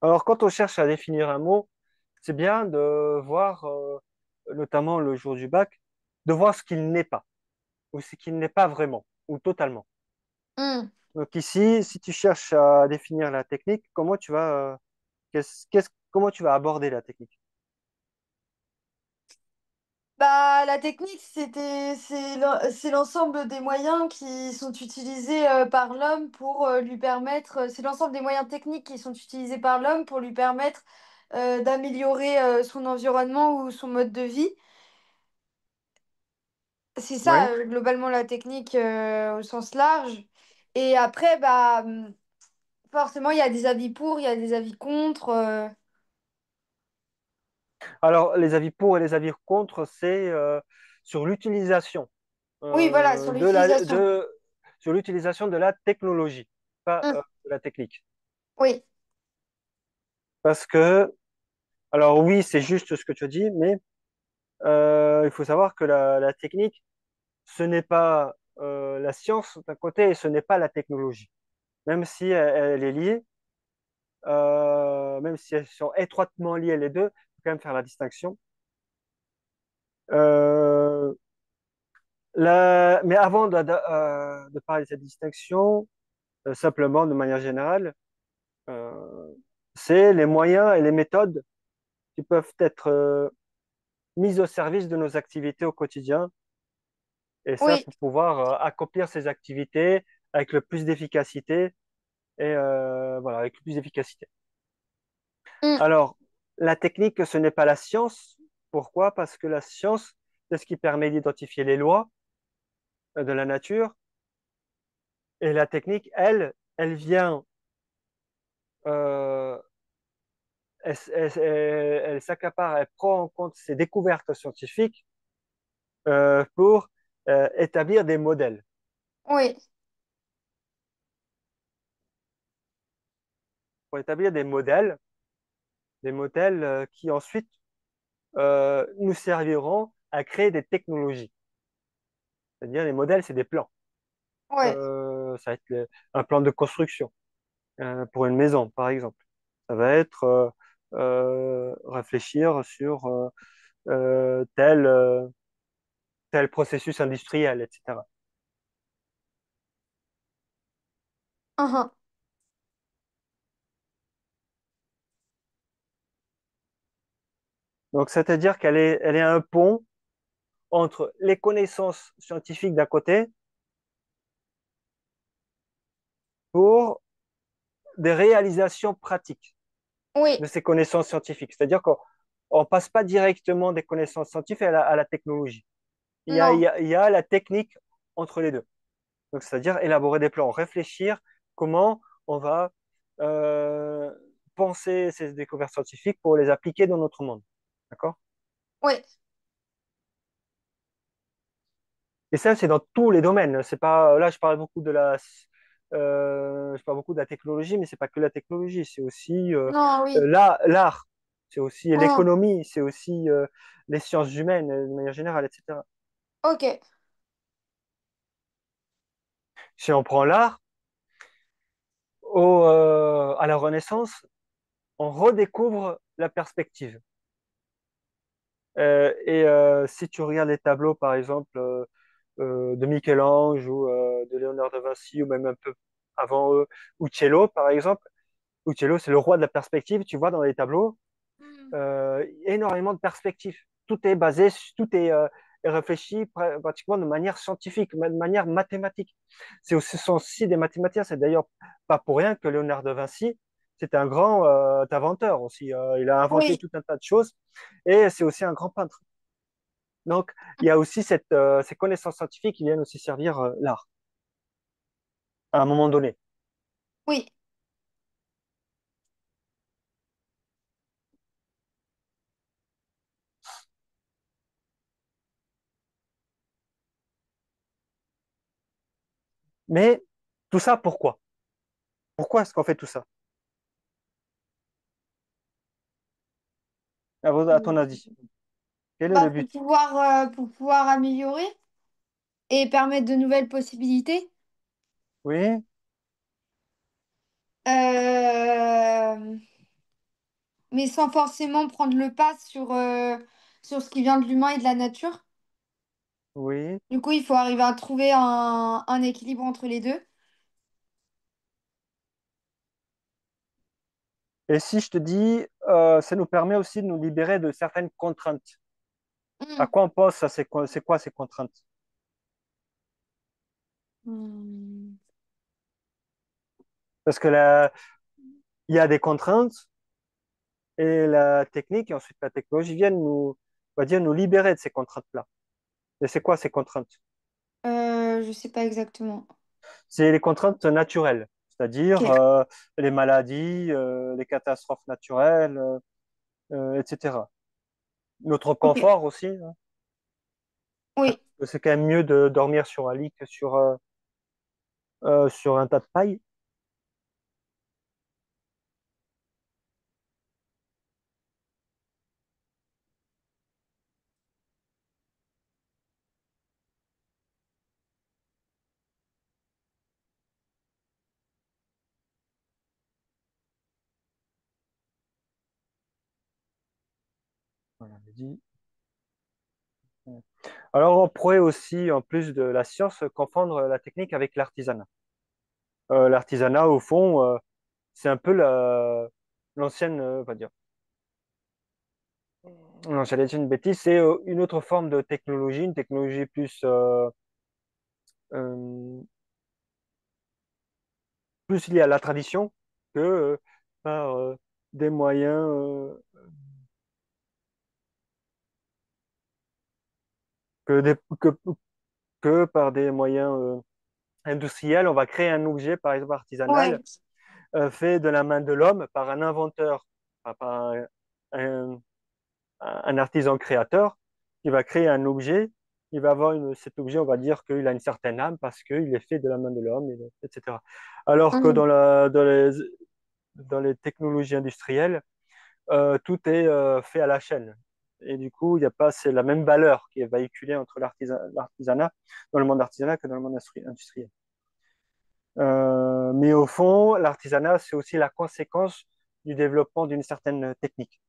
alors, quand on cherche à définir un mot, c'est bien de voir, notamment le jour du bac, de voir ce qu'il n'est pas, ou ce qu'il n'est pas vraiment, ou totalement. Hmm. Donc ici, si tu cherches à définir la technique, comment tu vas aborder la technique? Bah, la technique, c'est l'ensemble des moyens qui sont utilisés par l'homme pour lui permettre, c'est l'ensemble des moyens techniques qui sont utilisés par l'homme pour lui permettre d'améliorer son environnement ou son mode de vie. C'est ça, Oui. globalement, la technique au sens large. Et après, bah, forcément, il y a des avis pour, il y a des avis contre. Alors, les avis pour et les avis contre, c'est sur l'utilisation Oui, voilà, sur l'utilisation. sur l'utilisation de la technologie, pas Hmm. de la technique. Oui, Parce que, alors oui, c'est juste ce que tu as dit, mais il faut savoir que la technique, ce n'est pas la science d'un côté et ce n'est pas la technologie. Même si elle est liée, même si elles sont étroitement liées les deux, il faut quand même faire la distinction. Euh, mais avant de parler de cette distinction, simplement de manière générale, euh, c'est les moyens et les méthodes qui peuvent être mises au service de nos activités au quotidien, et ça oui. pour pouvoir accomplir ces activités avec le plus d'efficacité et voilà, avec le plus d'efficacité. Hmm. Alors, la technique, ce n'est pas la science. Pourquoi? Parce que la science, c'est ce qui permet d'identifier les lois de la nature, et la technique, elle vient euh, elle s'accapare, elle prend en compte ces découvertes scientifiques pour établir des modèles. Oui, Pour établir des modèles qui ensuite nous serviront à créer des technologies. C'est-à-dire, les modèles, c'est des plans. ouais. Ça va être un plan de construction pour une maison, par exemple. Ça va être réfléchir sur tel processus industriel, etc. Uhum. Donc, c'est-à-dire elle est un pont entre les connaissances scientifiques d'un côté pour des réalisations pratiques Oui, de ces connaissances scientifiques. C'est-à-dire qu'on ne passe pas directement des connaissances scientifiques à la technologie. non. Il y a la technique entre les deux. Donc, c'est-à-dire élaborer des plans, réfléchir comment on va euh, penser ces découvertes scientifiques pour les appliquer dans notre monde. D'accord? Oui, Et ça, c'est dans tous les domaines. C'est pas, là, je parle beaucoup de la technologie, mais c'est pas que la technologie, c'est aussi non, oui. l'art. c'est aussi Hmm. l'économie, c'est aussi les sciences humaines de manière générale, etc. Ok. Si on prend l'art, à la Renaissance, on redécouvre la perspective. Si tu regardes les tableaux, par exemple, de Michel-Ange ou de Léonard de Vinci, ou même un peu avant eux, Uccello, par exemple, Uccello, c'est le roi de la perspective, tu vois, dans les tableaux, Hmm. énormément de perspectives. Tout est basé, tout est réfléchi pratiquement de manière scientifique, de manière mathématique. Ce sont aussi des mathématiciens. C'est d'ailleurs pas pour rien que Léonard de Vinci, c'est un grand inventeur aussi. Il a inventé Oui, tout un tas de choses et c'est aussi un grand peintre. Donc, il y a aussi ces connaissances scientifiques qui viennent aussi servir l'art à un moment donné. oui, Mais tout ça, pourquoi? Pourquoi est-ce qu'on fait tout ça? À ton Hmm. avis, quel est le Bah, but? pour pouvoir améliorer et permettre de nouvelles possibilités. Oui, Euh, mais sans forcément prendre le pas sur ce qui vient de l'humain et de la nature. oui. Du coup, il faut arriver à trouver un équilibre entre les deux. Et si je te dis, ça nous permet aussi de nous libérer de certaines contraintes. À Mm. quoi on pense, ça, c'est quoi ces contraintes? Hmm. Parce que là, il y a des contraintes et la technique et ensuite la technologie viennent on va dire, nous libérer de ces contraintes-là. Et c'est quoi ces contraintes? Je sais pas exactement. C'est les contraintes naturelles, c'est-à-dire Ok. les maladies, les catastrophes naturelles, etc. Notre Ok. confort aussi, hein. Oui. C'est quand même mieux de dormir sur un lit que sur un tas de paille. Voilà, je dis. Alors, on pourrait aussi, en plus de la science, confondre la technique avec l'artisanat. L'artisanat, au fond, c'est un peu l'ancienne, on va dire, non, j'allais dire une bêtise, c'est une autre forme de technologie, une technologie euh, plus liée à la tradition que par des moyens, que, des- que par des moyens industriels. On va créer un objet, par exemple artisanal, Ouais. fait de la main de l'homme par un inventeur, par un- un artisan créateur qui va créer un objet. Il va avoir cet objet, on va dire qu'il a une certaine âme parce qu'il est fait de la main de l'homme, etc. Alors que Mm. dans les technologies industrielles, tout est fait à la chaîne. Et du coup, il n'y a pas c'est la même valeur qui est véhiculée entre l'artisanat, dans le monde artisanal que dans le monde industriel. Mais au fond, l'artisanat, c'est aussi la conséquence du développement d'une certaine technique.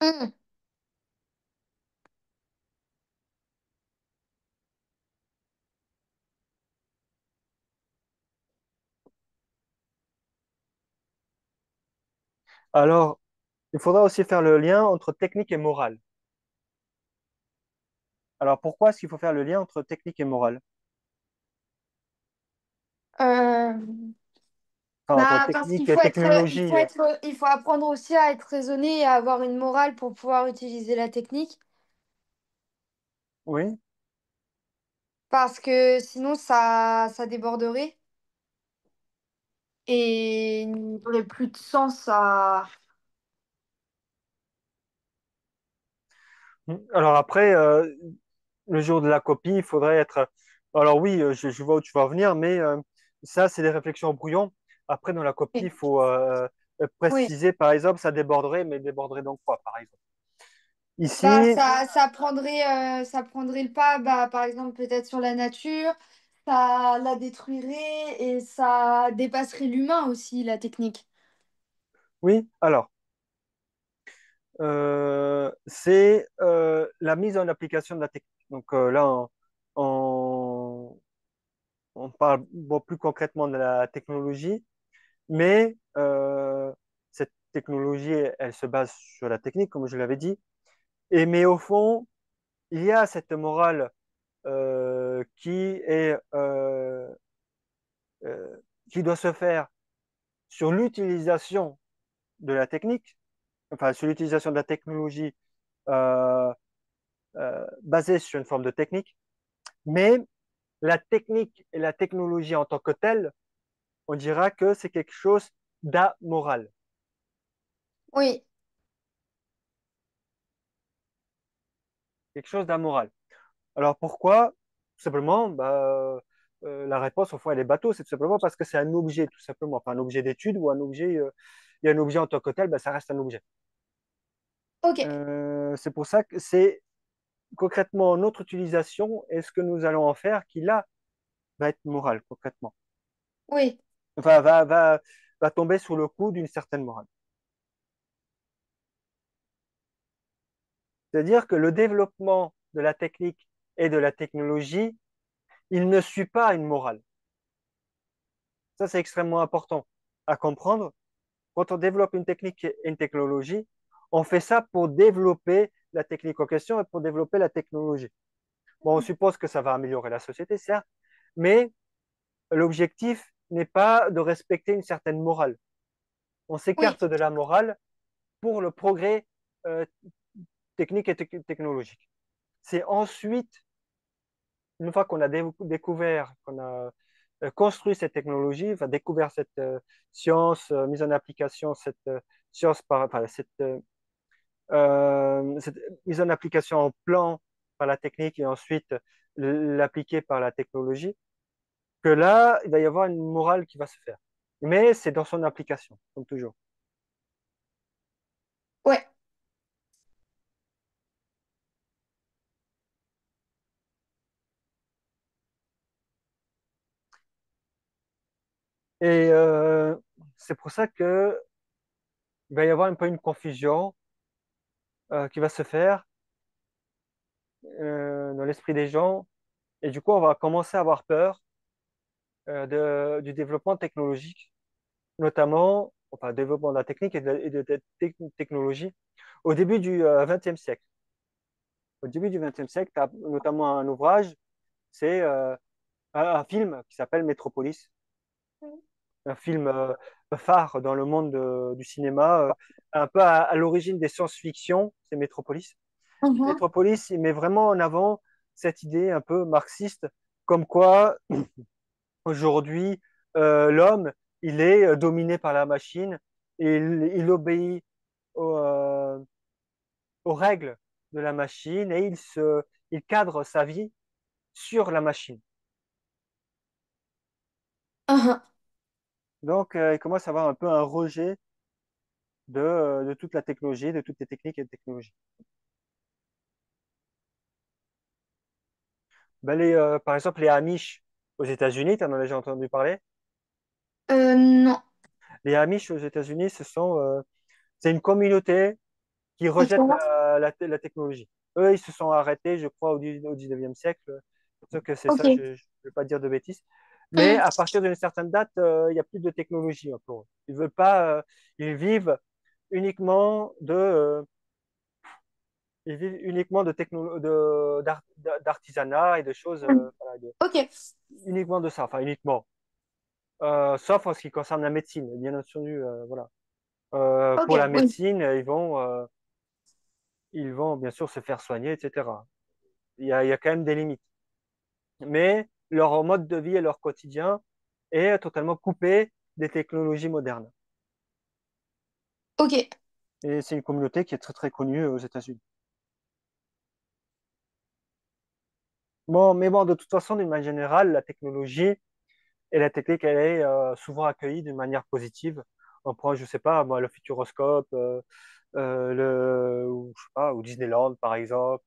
Mm. Alors, il faudra aussi faire le lien entre technique et morale. Alors, pourquoi est-ce qu'il faut faire le lien entre technique et morale? Euh, Enfin, entre Bah, parce technique et technologie. il faut apprendre aussi à être raisonné et à avoir une morale pour pouvoir utiliser la technique. Oui. Parce que sinon, ça déborderait et il n'y aurait plus de sens à. Alors après, le jour de la copie, il faudrait être. Alors oui, je vois où tu vas en venir, mais ça, c'est des réflexions brouillon. Après, dans la copie, il faut Oui. préciser, par exemple, ça déborderait, mais déborderait dans quoi, par exemple? Bah, Ici, ça prendrait le pas, bah, par exemple, peut-être sur la nature, ça la détruirait et ça dépasserait l'humain aussi, la technique. oui, alors, c'est la mise en application de la technique. Donc là, on, on parle bon, plus concrètement de la technologie, mais cette technologie, elle se base sur la technique, comme je l'avais dit. Et mais au fond, il y a cette morale qui est euh, qui doit se faire sur l'utilisation de la technique, enfin sur l'utilisation de la technologie euh, basée sur une forme de technique, mais la technique et la technologie en tant que telle, on dira que c'est quelque chose d'amoral, Oui, quelque chose d'amoral. Alors pourquoi? Tout simplement, la réponse au fond elle est bateau, c'est tout simplement parce que c'est un objet, tout simplement, enfin un objet d'étude ou un objet, il y a un objet en tant que tel, ben, ça reste un objet. ok, C'est pour ça que c'est concrètement notre utilisation et ce que nous allons en faire qui là va être moral concrètement. oui, Enfin, va tomber sous le coup d'une certaine morale. C'est-à-dire que le développement de la technique et de la technologie, il ne suit pas une morale. Ça, c'est extrêmement important à comprendre. Quand on développe une technique et une technologie, on fait ça pour développer la technique en question et pour développer la technologie. Bon, on suppose que ça va améliorer la société, certes, mais l'objectif n'est pas de respecter une certaine morale. On oui, s'écarte de la morale pour le progrès euh, technique et technologique. C'est ensuite, une fois qu'on a découvert, qu'on a construit cette technologie, enfin, découvert cette science, mise en application cette science enfin, cette mise en application en plan par la technique et ensuite l'appliquer par la technologie, que là, il va y avoir une morale qui va se faire. Mais c'est dans son application, comme toujours. ouais, Et c'est pour ça que il va y avoir un peu une confusion qui va se faire dans l'esprit des gens. Et du coup, on va commencer à avoir peur du développement technologique, notamment, enfin, développement de la technique et de la technologie au début du XXe siècle. Au début du XXe siècle, tu as notamment un ouvrage, c'est un film qui s'appelle Metropolis, un film phare dans le monde du cinéma, un peu à l'origine des science-fiction, c'est Metropolis. mhm, Metropolis, il met vraiment en avant cette idée un peu marxiste, comme quoi aujourd'hui l'homme, il est dominé par la machine et il obéit aux, aux règles de la machine et il cadre sa vie sur la machine. mhm. Donc, il commence à avoir un peu un rejet de toute la technologie, de toutes les techniques et les technologies. Par exemple, les Amish aux États-Unis, tu en as déjà entendu parler. Non, Les Amish aux États-Unis, c'est une communauté qui rejette ok. la technologie. Eux, ils se sont arrêtés, je crois, au 19e siècle. Sauf que c'est Ok. ça, je ne vais pas dire de bêtises. Mais Hmm. à partir d'une certaine date, il n'y a plus de technologie pour eux. Ils veulent pas, ils vivent uniquement ils vivent uniquement d'artisanat et de choses, Hmm. voilà, Ok. uniquement de ça, enfin uniquement. Sauf en ce qui concerne la médecine, bien entendu, voilà. Ok, Pour la oui. médecine, ils vont bien sûr se faire soigner, etc. Il y a quand même des limites. Mais leur mode de vie et leur quotidien est totalement coupé des technologies modernes. Ok. Et c'est une communauté qui est très très connue aux États-Unis. Bon, mais bon, de toute façon, d'une manière générale, la technologie et la technique, elle est souvent accueillie d'une manière positive. On prend, je sais pas, moi, le Futuroscope, ou, je sais pas, ou Disneyland, par exemple,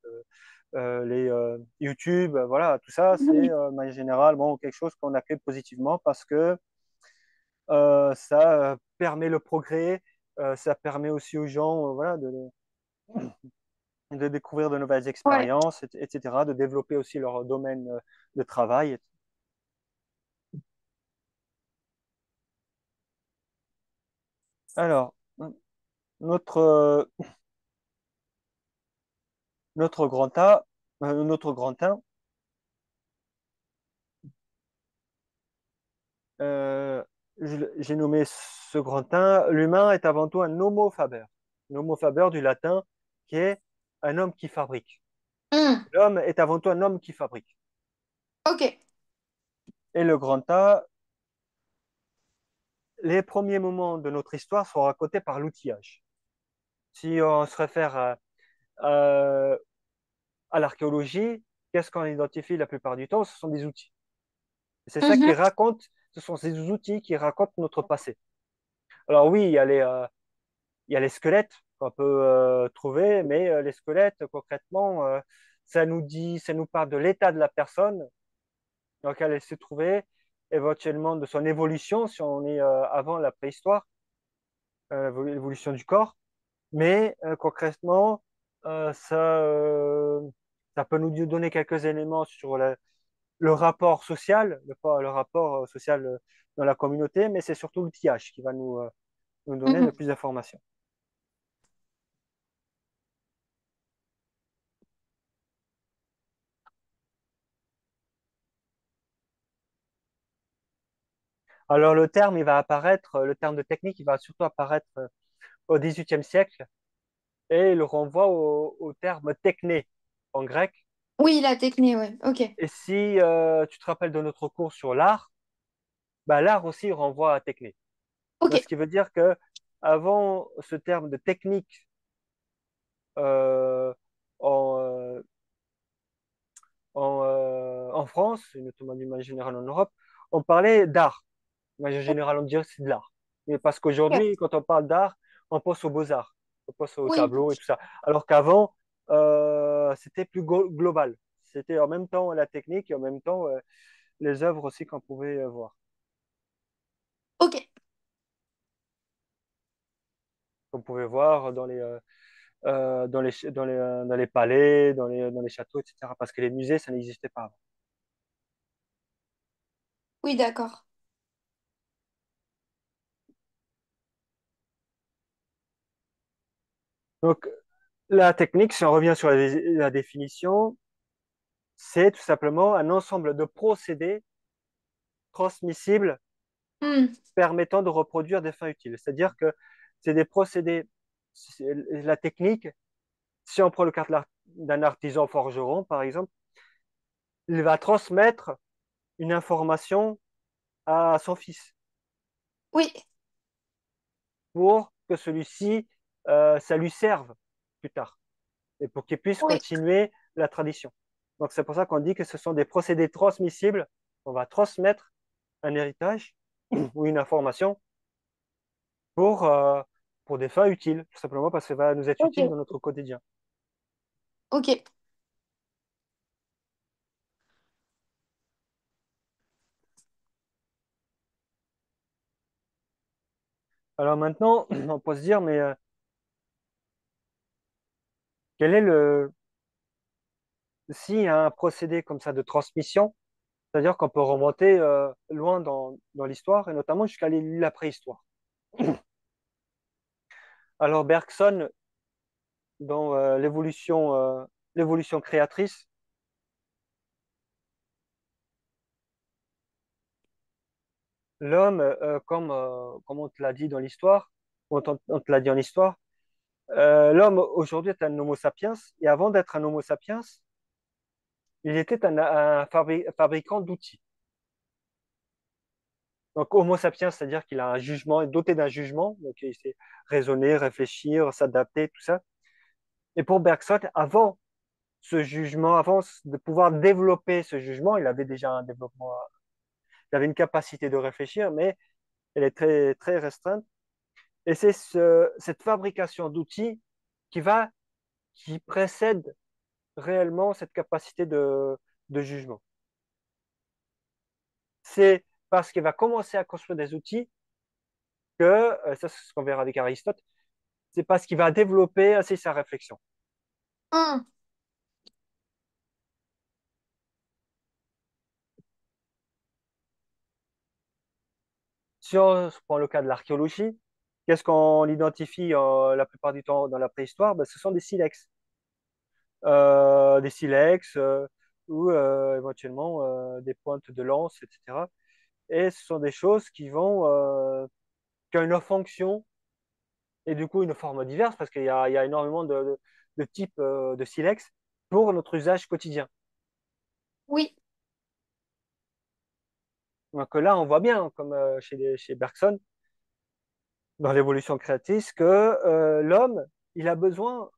les YouTube, voilà, tout ça, c'est, Oui. de manière générale, bon, quelque chose qu'on accueille positivement parce que ça permet le progrès, ça permet aussi aux gens, voilà, de découvrir de nouvelles Ouais. expériences, etc., de développer aussi leur domaine de travail. Alors, notre, notre grand A, notre grand 1, euh, j'ai nommé ce grand 1, l'humain est avant tout un homo faber. Un homo faber du latin qui est un homme qui fabrique. Hmm. L'homme est avant tout un homme qui fabrique. Ok. Et le grand A, les premiers moments de notre histoire sont racontés par l'outillage. Si on se réfère à, à l'archéologie, qu'est-ce qu'on identifie la plupart du temps? Ce sont des outils. C'est ça qui Mhm. raconte, ce sont ces outils qui racontent notre passé. Alors oui, il y a les squelettes qu'on peut trouver, mais les squelettes, concrètement, ça nous dit, ça nous parle de l'état de la personne dans laquelle elle s'est trouvée, éventuellement de son évolution, si on est avant la préhistoire, l'évolution du corps. Mais concrètement, ça peut nous donner quelques éléments sur le rapport social, le rapport social dans la communauté, mais c'est surtout l'outillage qui va nous donner le Mhm. plus d'informations. Alors le terme, il va apparaître, le terme de technique, il va surtout apparaître au XVIIIe siècle et il renvoie au terme techné en grec. Oui, la technique, ouais. Ok. Et si tu te rappelles de notre cours sur l'art, bah, l'art aussi renvoie à techné. Ok. Donc, ce qui veut dire que avant ce terme de technique euh, en, euh, en France, et notamment d'une manière générale en Europe, on parlait d'art. De manière générale, on dirait que c'est de l'art. Mais parce Ok. qu'aujourd'hui, quand on parle d'art, on pense aux beaux-arts, on pense aux Oui. tableaux et tout ça. Alors qu'avant, c'était plus global. C'était en même temps la technique et en même temps les œuvres aussi qu'on pouvait voir. Ok. Qu'on pouvait voir dans les palais, dans les châteaux, etc. Parce que les musées, ça n'existait pas avant. Oui, d'accord. Donc, la technique, si on revient sur la définition, c'est tout simplement un ensemble de procédés transmissibles Hmm. permettant de reproduire des fins utiles. C'est-à-dire que c'est des procédés, la technique, si on prend le cas d'un artisan forgeron, par exemple, il va transmettre une information à son fils Oui. pour que celui-ci, ça lui serve plus tard et pour qu'il puisse Oui. continuer la tradition. Donc c'est pour ça qu'on dit que ce sont des procédés transmissibles. On va transmettre un héritage ou une information pour, euh, pour des fins utiles, tout simplement parce que ça va nous être utile Ok. dans notre quotidien. Ok. Alors maintenant, on peut se dire, mais quel est s'il y a un procédé comme ça de transmission, c'est-à-dire qu'on peut remonter loin dans l'histoire et notamment jusqu'à la préhistoire. Alors Bergson, dans l'évolution créatrice, l'homme, comme on te l'a dit dans l'histoire, on te l'a dit en histoire, l'homme aujourd'hui est un Homo sapiens et avant d'être un Homo sapiens, il était un fabricant d'outils. Donc, Homo sapiens, c'est-à-dire qu'il a un jugement, est doté d'un jugement, donc il sait raisonner, réfléchir, s'adapter, tout ça. Et pour Bergson, avant ce jugement, avant de pouvoir développer ce jugement, il avait déjà un développement, il avait une capacité de réfléchir, mais elle est très, très restreinte. Et c'est cette fabrication d'outils qui qui précède réellement cette capacité de jugement. C'est parce qu'il va commencer à construire des outils que, ça c'est ce qu'on verra avec Aristote, c'est parce qu'il va développer ainsi sa réflexion. Hum. Si on prend le cas de l'archéologie, qu'est-ce qu'on identifie la plupart du temps dans la préhistoire? Ben, ce sont des silex ou éventuellement des pointes de lance, etc. Et ce sont des choses qui ont une fonction et du coup une forme diverse parce qu'il y a énormément de types de silex pour notre usage quotidien. Oui. Donc là, on voit bien, comme chez Bergson, dans l'évolution créatrice, que l'homme, il a besoin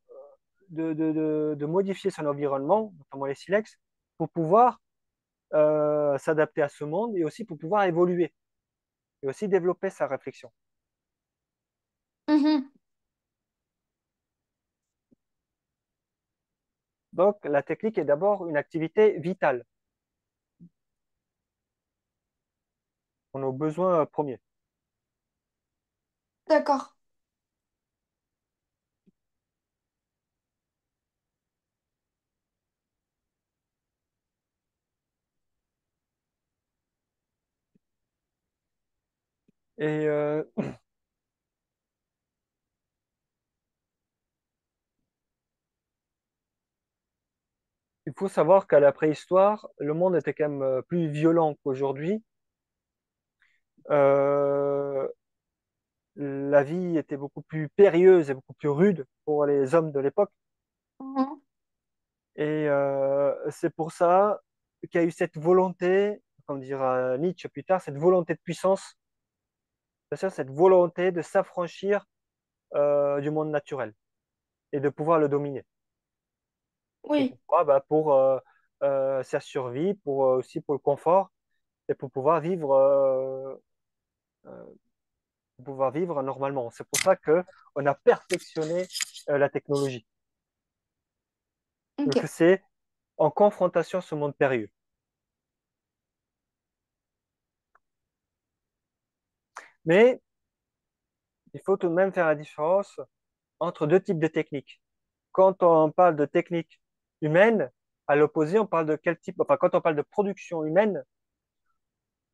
de modifier son environnement, notamment les silex, pour pouvoir s'adapter à ce monde et aussi pour pouvoir évoluer et aussi développer sa réflexion. Mhm. Donc, la technique est d'abord une activité vitale pour nos besoins premiers. D'accord. Et il faut savoir qu'à la préhistoire, le monde était quand même plus violent qu'aujourd'hui. Euh, la vie était beaucoup plus périlleuse et beaucoup plus rude pour les hommes de l'époque. Mhm. Et c'est pour ça qu'il y a eu cette volonté, comme dira Nietzsche plus tard, cette volonté de puissance, c'est-à-dire cette volonté de s'affranchir du monde naturel et de pouvoir le dominer. Et Oui. pourquoi? Bah, pour sa survie, pour aussi pour le confort et euh, pour pouvoir vivre normalement. C'est pour ça que on a perfectionné la technologie. Donc Ok. c'est en confrontation à ce monde périlleux. Mais il faut tout de même faire la différence entre deux types de techniques. Quand on parle de technique humaine, à l'opposé, on parle de quel type, enfin, quand on parle de production humaine,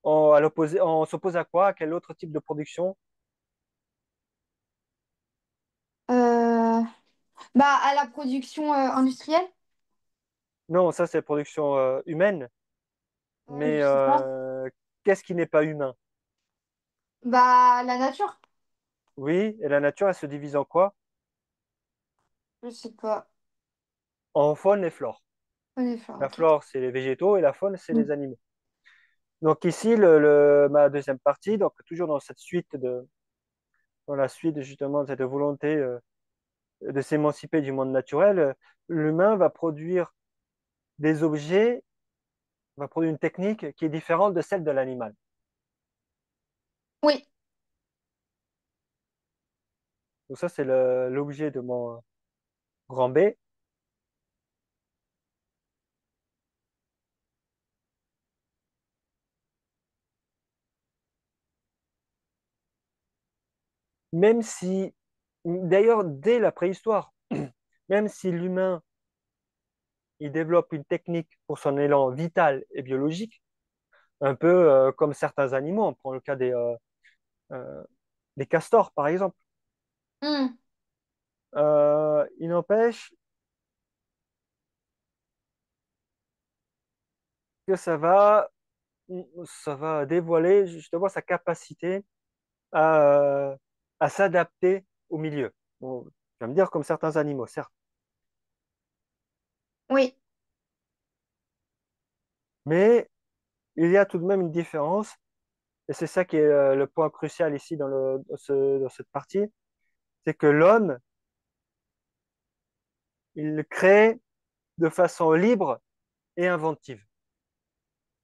à l'opposé, on s'oppose à quoi? À quel autre type de production? Euh, Bah, à la production industrielle? Non, ça c'est production humaine, mais Je sais pas. qu'est-ce qui n'est pas humain? Bah, la nature? Oui, et la nature, elle se divise en quoi? Je sais pas. En faune et flore. Enfin, La ok. flore, c'est les végétaux et la faune, c'est Mm. les animaux. Donc ici, ma deuxième partie, donc toujours dans cette suite dans la suite justement de cette volonté de s'émanciper du monde naturel, l'humain va produire des objets, va produire une technique qui est différente de celle de l'animal. Oui. Donc ça, c'est l'objet de mon grand B. Même si, d'ailleurs, dès la préhistoire, même si l'humain, il développe une technique pour son élan vital et biologique, un peu comme certains animaux, on prend le cas euh, des castors, par exemple. Mm. Il n'empêche que ça va dévoiler justement sa capacité à, à s'adapter au milieu. Bon, tu vas me dire comme certains animaux, certes, Oui. mais il y a tout de même une différence, et c'est ça qui est le point crucial ici dans cette partie, c'est que l'homme, il crée de façon libre et inventive.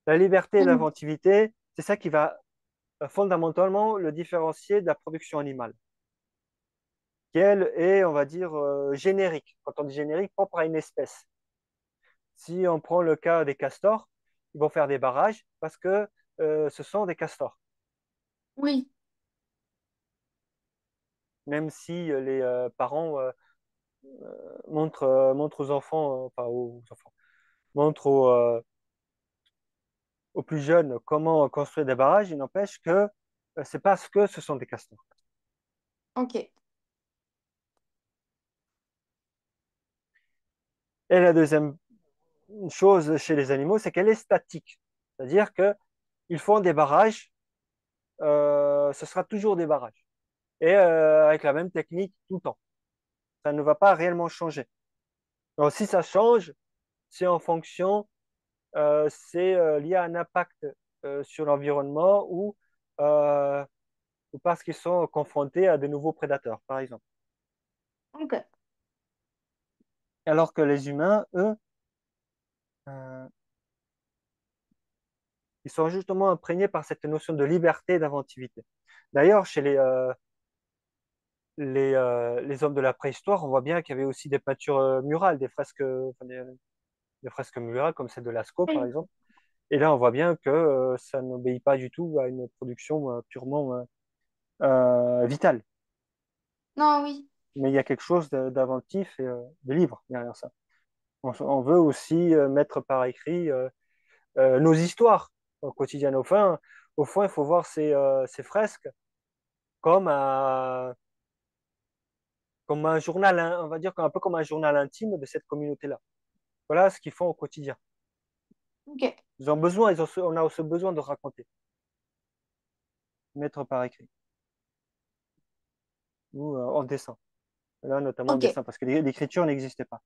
La liberté et Mm. l'inventivité, c'est ça qui va fondamentalement le différencier de la production animale. est, on va dire, générique. Quand on dit générique, propre à une espèce. Si on prend le cas des castors, ils vont faire des barrages parce que ce sont des castors. Oui, Même si les parents montrent aux enfants, enfin aux enfants, montrent aux plus jeunes comment construire des barrages, il n'empêche que c'est parce que ce sont des castors. ok. Et la deuxième chose chez les animaux, c'est qu'elle est statique. C'est-à-dire qu'ils font des barrages, ce sera toujours des barrages. Et avec la même technique tout le temps. Ça ne va pas réellement changer. Donc, si ça change, c'est en fonction, c'est lié à un impact sur l'environnement euh, ou parce qu'ils sont confrontés à de nouveaux prédateurs, par exemple. Ok. Alors que les humains, eux, euh, ils sont justement imprégnés par cette notion de liberté et d'inventivité. D'ailleurs, chez les hommes de la préhistoire, on voit bien qu'il y avait aussi des peintures murales, des fresques, enfin, des fresques murales comme celle de Lascaux, par Oui. exemple. Et là, on voit bien que ça n'obéit pas du tout à une production purement vitale. Non, oui. Mais il y a quelque chose d'inventif et de libre derrière ça. On veut aussi mettre par écrit nos histoires au quotidien. Au fond, il faut voir ces fresques comme comme un journal, hein, on va dire un peu comme un journal intime de cette communauté-là. Voilà ce qu'ils font au quotidien. Ok. Ils ont besoin, on a ce besoin de raconter, mettre par écrit ou en dessin. Là, notamment en Ok. dessin, parce que l'écriture n'existait pas.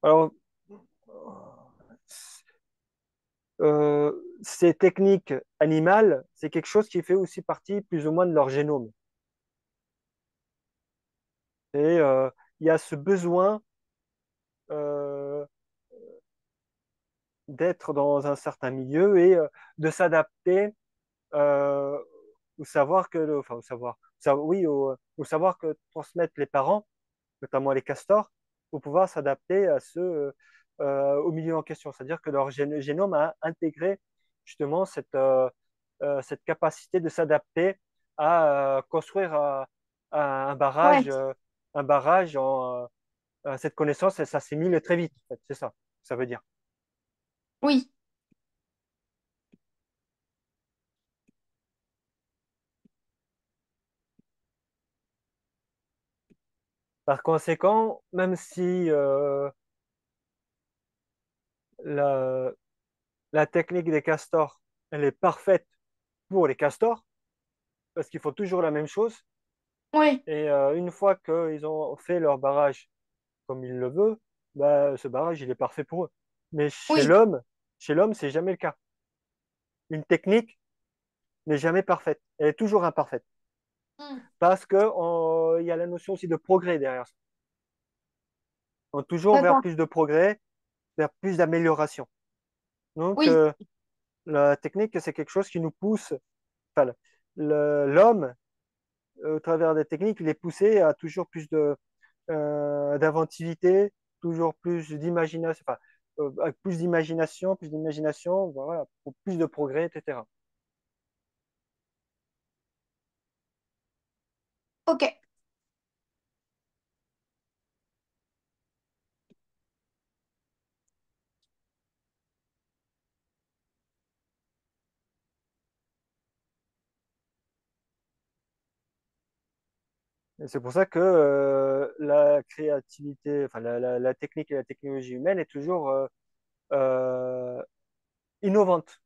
Alors, euh, ces techniques animales, c'est quelque chose qui fait aussi partie plus ou moins de leur génome. Et il y a ce besoin euh, d'être dans un certain milieu et de s'adapter euh, ou savoir que, enfin, oui, ou savoir que transmettre les parents, notamment les castors, pour pouvoir s'adapter au milieu en question. C'est-à-dire que leur génome a intégré justement cette capacité de s'adapter à construire Ouais. un barrage cette connaissance, elle s'assimile très vite. En fait. C'est ça, ça veut dire. Oui. Par conséquent, même si la, la technique des castors, elle est parfaite pour les castors, parce qu'ils font toujours la même chose, Oui. et une fois qu'ils ont fait leur barrage comme ils le veulent, bah, ce barrage, il est parfait pour eux. Mais Oui. chez l'homme, c'est jamais le cas. Une technique n'est jamais parfaite. Elle est toujours imparfaite. Hmm. Parce qu'il y a la notion aussi de progrès derrière ça. On va toujours vers D'accord. plus de progrès, vers plus d'amélioration. Donc, Oui. la technique, c'est quelque chose qui nous pousse, enfin, l'homme, au travers des techniques, il est poussé à toujours plus d'inventivité, toujours plus d'imagination, enfin, avec plus d'imagination, voilà, pour plus de progrès, etc. Ok. Et c'est pour ça que la créativité, enfin, la technique et la technologie humaine est toujours euh, innovante.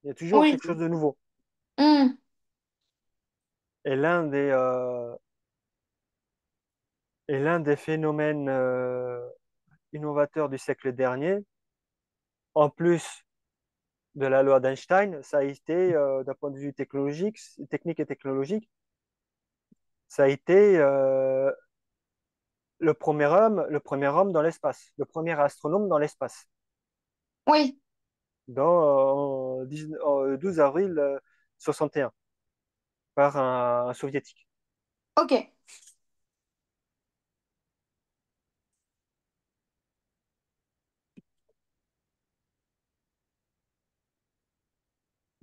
Il y a toujours Oui. quelque chose de nouveau. Hmm. Et l'un des phénomènes innovateurs du siècle dernier, en plus de la loi d'Einstein, ça a été, d'un point de vue technologique, technique et technologique, ça a été le premier homme dans l'espace, le premier astronome dans l'espace, Oui, dans, 12 avril 61, par un soviétique. ok,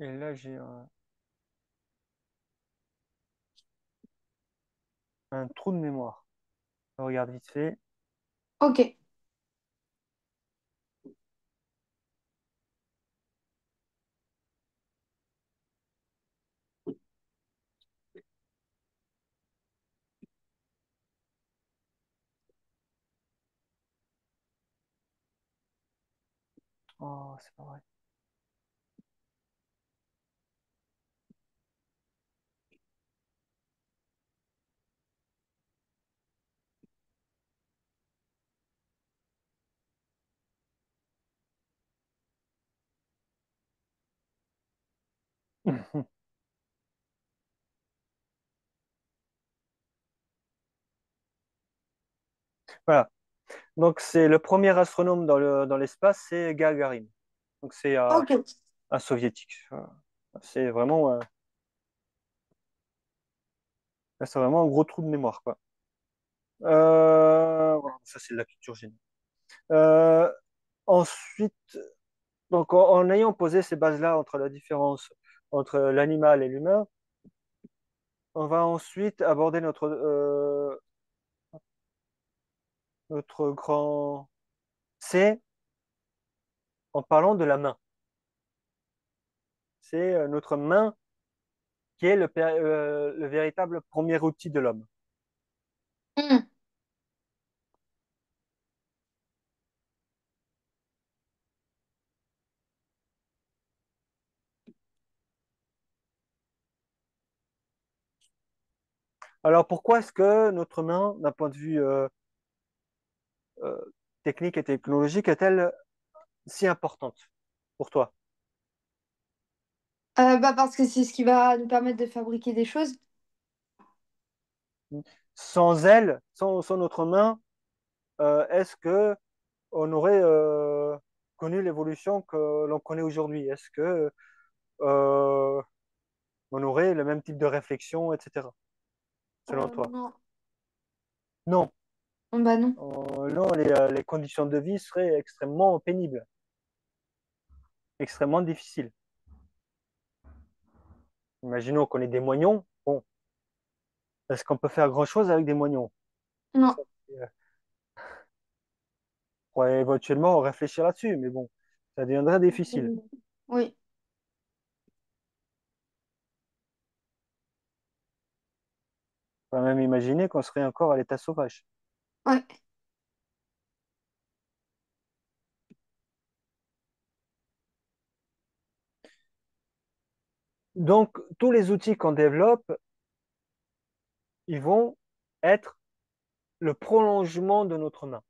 Et là, j'ai un trou de mémoire. Je regarde vite fait. ok, Oh, c'est pas vrai. Voilà. Donc, c'est le premier astronome dans l'espace, c'est Gagarin. Donc, c'est ok, un soviétique. Voilà. C'est vraiment, c'est vraiment un gros trou de mémoire, quoi. Voilà, ça, c'est de la culture générale. Euh, Ensuite, donc, en ayant posé ces bases-là entre la différence entre l'animal et l'humain, on va ensuite aborder notre grand C en parlant de la main. C'est notre main qui est le véritable premier outil de l'homme. hmm. Alors pourquoi est-ce que notre main, d'un point de vue euh, technique et technologique, est-elle si importante pour toi? Bah parce que c'est ce qui va nous permettre de fabriquer des choses. Sans elle, sans notre main, est-ce que on aurait connu l'évolution que l'on connaît aujourd'hui? Est-ce que euh, on aurait le même type de réflexion, etc., selon toi? Non. Non. Bah non. Non, les conditions de vie seraient extrêmement pénibles, extrêmement difficiles. Imaginons qu'on ait des moignons. Bon, est-ce qu'on peut faire grand-chose avec des moignons? Non. Ça, on pourrait éventuellement réfléchir là-dessus, mais bon, ça deviendrait difficile. Oui. On peut même imaginer qu'on serait encore à l'état sauvage. Ouais. Donc, tous les outils qu'on développe, ils vont être le prolongement de notre main.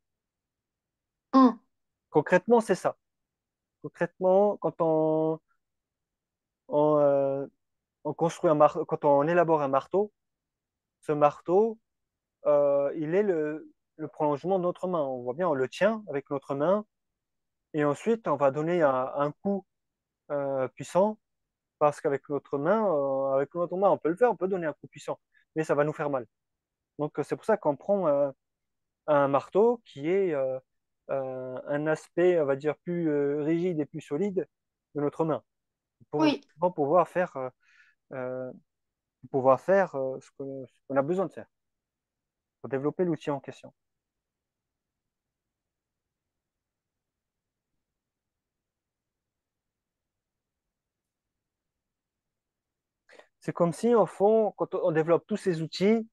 Hmm. Concrètement, c'est ça. Concrètement, quand on, euh, on construit quand on élabore un marteau, ce marteau, il est le prolongement de notre main. On voit bien, on le tient avec notre main et ensuite on va donner un coup puissant parce qu'avec notre main, on peut le faire, on peut donner un coup puissant, mais ça va nous faire mal. Donc c'est pour ça qu'on prend un marteau qui est un aspect, on va dire, plus rigide et plus solide de notre main pour Oui. justement euh, pouvoir faire ce qu'on a besoin de faire pour développer l'outil en question. C'est comme si, au fond, quand on développe tous ces outils,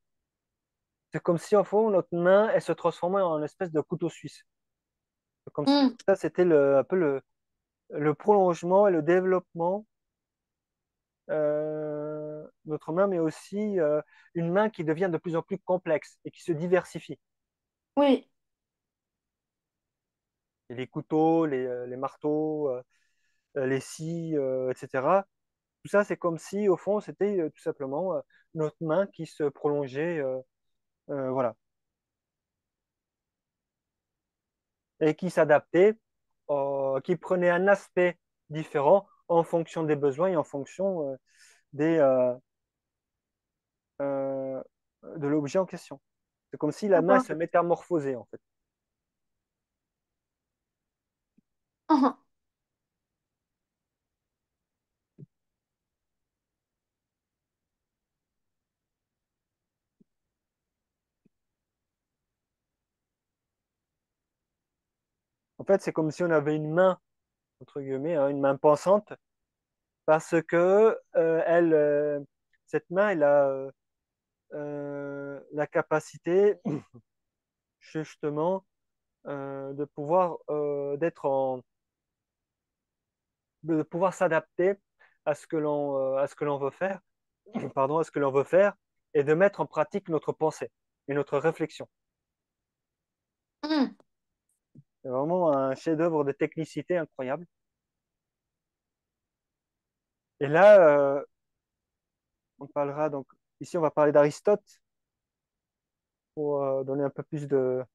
c'est comme si, au fond, notre main, elle se transformait en une espèce de couteau suisse. C'est comme si Hmm. ça, c'était un peu le prolongement et le développement de notre main, mais aussi une main qui devient de plus en plus complexe et qui se diversifie. Oui. Et les couteaux, les marteaux, les scies, etc. Tout ça, c'est comme si, au fond, c'était tout simplement notre main qui se prolongeait. Voilà. et qui s'adaptait, qui prenait un aspect différent en fonction des besoins et en fonction des, euh, de l'objet en question. C'est comme si la main D'accord. se métamorphosait en fait. En fait, c'est comme si on avait une main, entre guillemets, hein, une main pensante, parce que cette main, elle a la capacité justement de pouvoir de pouvoir s'adapter à ce que l'on veut faire, pardon, à ce que l'on veut faire, et de mettre en pratique notre pensée et notre réflexion. Hmm. C'est vraiment un chef-d'œuvre de technicité incroyable. Et là, on parlera donc ici, on va parler d'Aristote pour donner un peu plus pour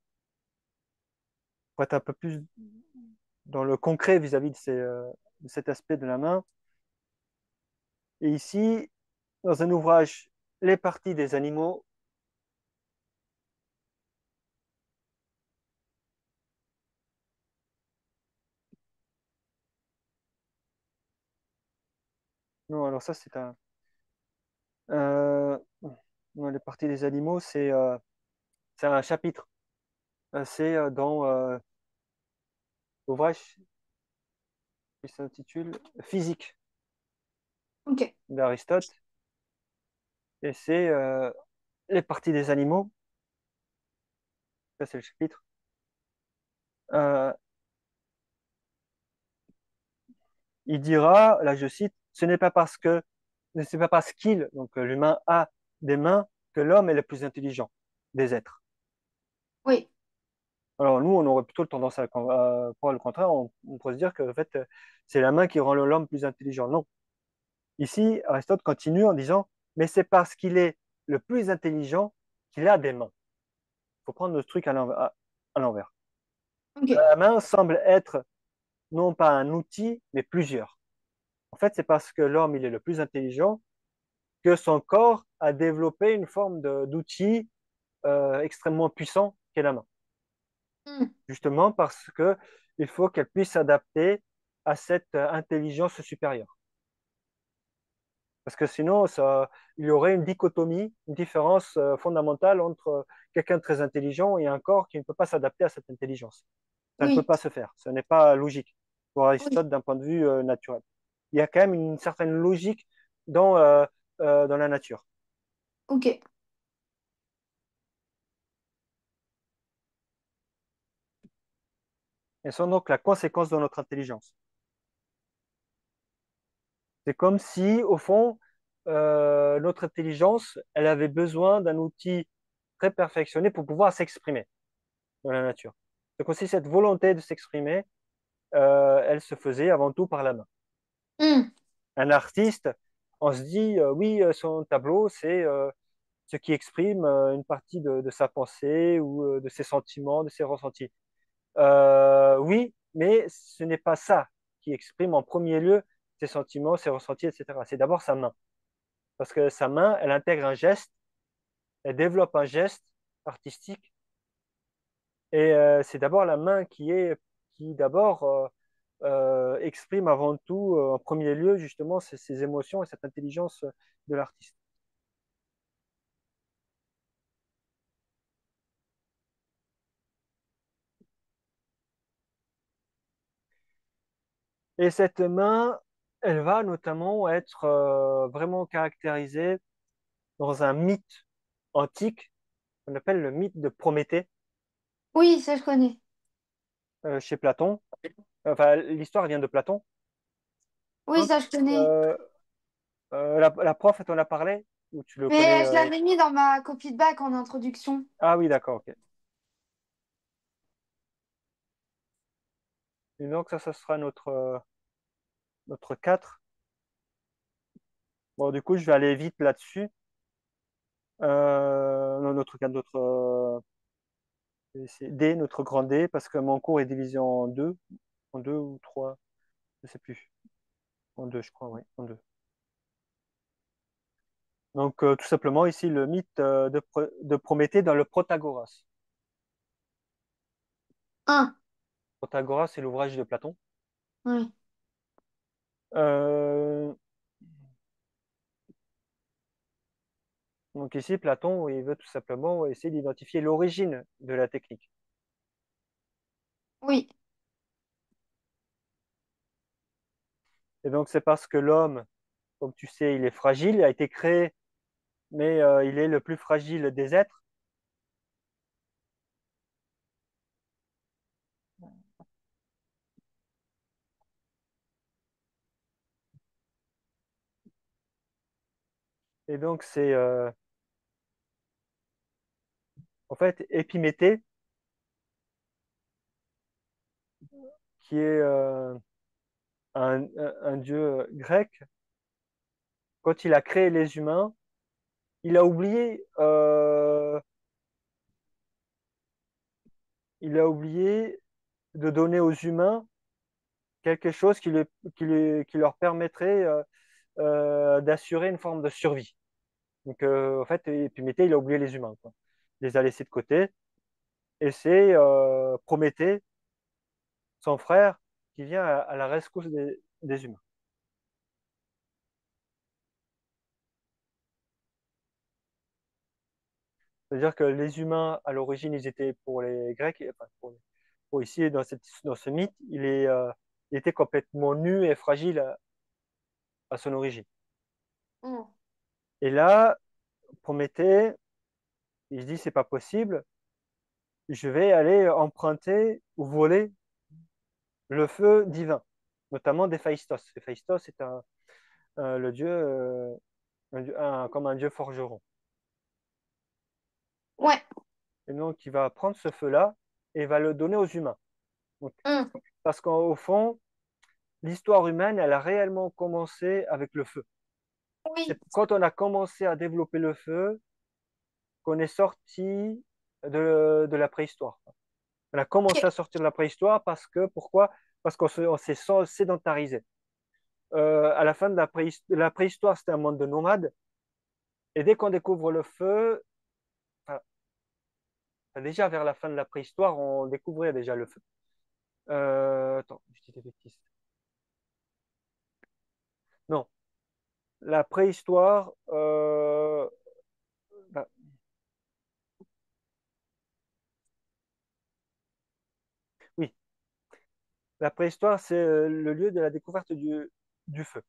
être un peu plus dans le concret vis-à-vis de, de cet aspect de la main. Et ici, dans un ouvrage, Les parties des animaux, non, alors ça c'est un, euh, non, les parties des animaux, c'est un chapitre. C'est dans l'ouvrage qui s'intitule Physique Ok. d'Aristote. Et c'est les parties des animaux, ça c'est le chapitre. Euh, il dira, là je cite, ce n'est pas parce qu'il, donc l'humain a des mains, que l'homme est le plus intelligent des êtres. Oui. Alors nous, on aurait plutôt tendance à croire le contraire, on pourrait se dire que en fait, c'est la main qui rend l'homme plus intelligent. Non. Ici, Aristote continue en disant, mais c'est parce qu'il est le plus intelligent qu'il a des mains. Il faut prendre le truc à l'envers. Ok. La main semble être non pas un outil, mais plusieurs. En fait, c'est parce que l'homme, il est le plus intelligent que son corps a développé une forme d'outil extrêmement puissant qu'est la main. Hmm. Justement parce que il faut qu'elle puisse s'adapter à cette intelligence supérieure. Parce que sinon, il y aurait une dichotomie, une différence fondamentale entre quelqu'un de très intelligent et un corps qui ne peut pas s'adapter à cette intelligence. Ça ne peut Oui. pas se faire. Ce n'est pas logique pour Oui. Aristote d'un point de vue naturel. Il y a quand même une certaine logique dans la nature. Ok. Elles sont donc la conséquence de notre intelligence. C'est comme si, au fond, notre intelligence, elle avait besoin d'un outil très perfectionné pour pouvoir s'exprimer dans la nature. Donc aussi, cette volonté de s'exprimer, elle se faisait avant tout par la main. Hmm. Un artiste, on se dit, oui, son tableau, c'est ce qui exprime une partie de sa pensée ou de ses sentiments, de ses ressentis. Oui, mais ce n'est pas ça qui exprime en premier lieu ses sentiments, ses ressentis, etc. C'est d'abord sa main. Parce que sa main, elle intègre un geste, elle développe un geste artistique, et c'est d'abord la main qui d'abord exprime avant tout, en premier lieu, justement, ses émotions et cette intelligence de l'artiste. Et cette main, elle va notamment être vraiment caractérisée dans un mythe antique qu'on appelle le mythe de Prométhée Oui, ça je connais. chez Platon. Enfin, l'histoire vient de Platon. Oui, Quand, ça je connais. euh, la prof, elle t'en a parlé? Ou tu le connais Mais je l'avais mis dans ma copie de bac en introduction. Ah oui, d'accord, ok. Et donc ça sera notre 4. Bon, du coup, je vais aller vite là-dessus. Non, notre 4, Et c'est D, notre grand D, parce que mon cours est divisé en deux ou trois, je ne sais plus. En deux, je crois, oui, en deux. Donc, tout simplement, ici, le mythe de Prométhée dans le Protagoras. Un. Protagoras, c'est l'ouvrage de Platon. Ouais. Euh, donc ici, Platon, il veut tout simplement essayer d'identifier l'origine de la technique. Oui. Et donc, c'est parce que l'homme, comme tu sais, il est fragile, il a été créé, mais il est le plus fragile des êtres. Et donc, c'est en fait Épiméthée, qui est un dieu grec. Quand il a créé les humains, il a oublié, il a oublié de donner aux humains quelque chose qui leur permettrait d'assurer une forme de survie. Donc, en fait, Épiméthée, il a oublié les humains, quoi. Il les a laissés de côté. Et c'est Prométhée, son frère, qui vient à la rescousse des humains. C'est-à-dire que les humains, à l'origine, ils étaient pour les Grecs, enfin, pour ici, dans ce mythe, il était complètement nu et fragile à son origine. Un. Et là, Prométhée, il se dit, c'est pas possible, je vais aller emprunter ou voler le feu divin, notamment d'Héphaïstos. Héphaïstos est le dieu, comme un dieu forgeron. Ouais. Et donc, il va prendre ce feu-là et va le donner aux humains. Donc, Un. parce qu'au fond, l'histoire humaine, elle a réellement commencé avec le feu. C'est Oui. quand on a commencé à développer le feu qu'on est sorti de la préhistoire. On a commencé Ok. à sortir de la préhistoire parce que, pourquoi? Parce on s'est sédentarisé. À la fin de la préhistoire, c'était un monde de nomades. Et dès qu'on découvre le feu, enfin, déjà vers la fin de la préhistoire, on découvrait déjà le feu. Attends, je dis des bêtises. Non, la préhistoire, bah, oui, la préhistoire, c'est le lieu de la découverte du feu.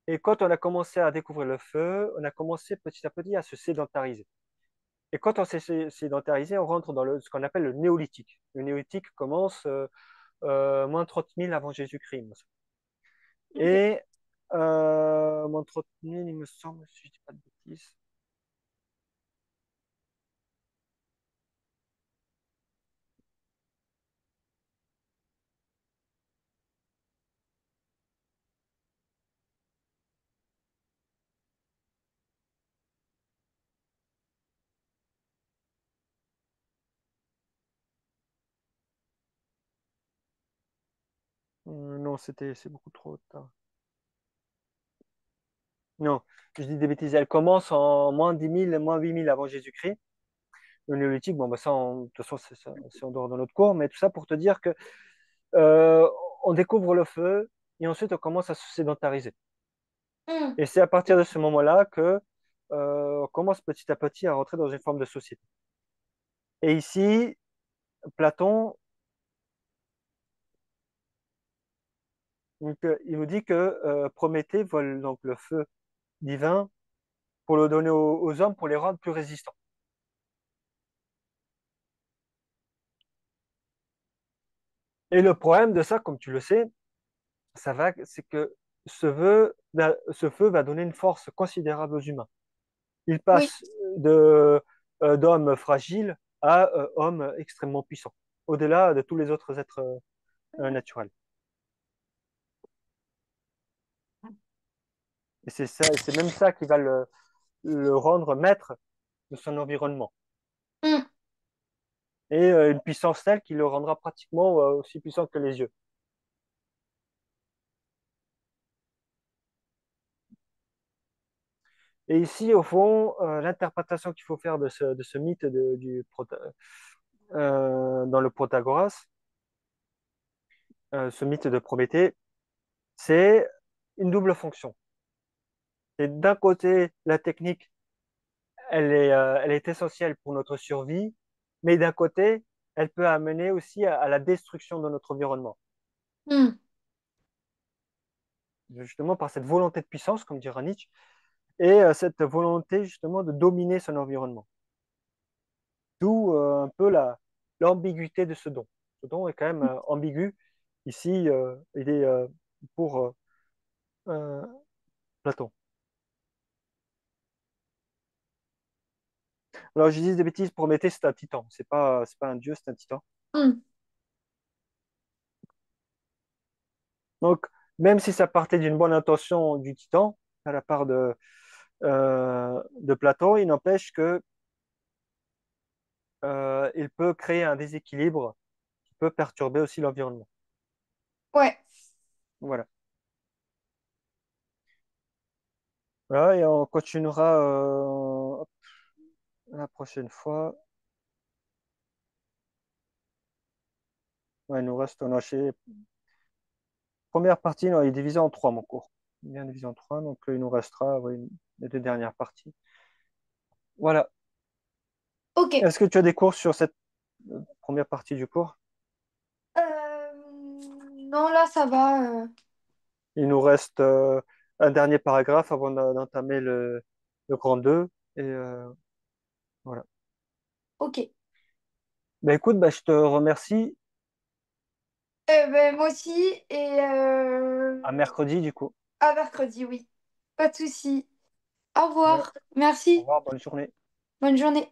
Et quand on a commencé à découvrir le feu, on a commencé petit à petit à se sédentariser. Et quand on s'est sédentarisé, on rentre dans ce qu'on appelle le néolithique. Le néolithique commence moins 30 000 avant Jésus-Christ, il me semble. Ok. Et moins 30 000, il me semble, si je ne dis pas de bêtises. Non, c'est beaucoup trop tard. Non, je dis des bêtises. Elle commence en moins 10 000, moins 8 000 avant Jésus-Christ. Le néolithique, bon, bah ça, de toute façon, c'est en dehors de notre cours, mais tout ça pour te dire que euh, on découvre le feu et ensuite on commence à se sédentariser. Un. Et c'est à partir de ce moment-là que on commence petit à petit à rentrer dans une forme de société. Et ici, Platon, donc, il nous dit que Prométhée vole donc le feu divin pour le donner aux hommes pour les rendre plus résistants. Et le problème de ça, comme tu le sais, c'est que ce feu va donner une force considérable aux humains. Il Oui. passe de d'hommes fragiles à hommes extrêmement puissants, au-delà de tous les autres êtres naturels. Et c'est ça, et c'est même ça qui va le rendre maître de son environnement. Un. et une puissance telle qui le rendra pratiquement aussi puissant que les yeux. Et ici, au fond, l'interprétation qu'il faut faire de ce mythe dans le Protagoras, ce mythe de Prométhée, c'est une double fonction. Et d'un côté, la technique, elle est essentielle pour notre survie, mais d'un côté, elle peut amener aussi à la destruction de notre environnement. Hmm. Justement par cette volonté de puissance, comme dira Nietzsche, et cette volonté justement de dominer son environnement. D'où un peu l'ambiguïté de ce don. Ce don est quand même ambigu. Ici, il est pour euh, Platon. Alors, je dis des bêtises, Prométhée, c'est un titan. C'est pas un dieu, c'est un titan. Hmm. Donc, même si ça partait d'une bonne intention du titan, à la part de Platon, il n'empêche que il peut créer un déséquilibre qui peut perturber aussi l'environnement. Ouais, Voilà. Voilà, et on continuera la prochaine fois. Ouais, il nous reste, on a chez première partie, non, il est divisé en trois, mon cours. Il est bien divisé en trois, donc il nous restera ouais, les deux dernières parties. Voilà. ok. Est-ce que tu as des cours sur cette première partie du cours? Non, là, ça va. Il nous reste un dernier paragraphe avant d'entamer le grand 2. Et voilà. Ok. Ben, écoute, ben, je te remercie. Ben, moi aussi. Et À mercredi, du coup. à mercredi, oui. Pas de souci. Au Voilà. revoir. Au Merci. revoir, bonne journée. Bonne journée.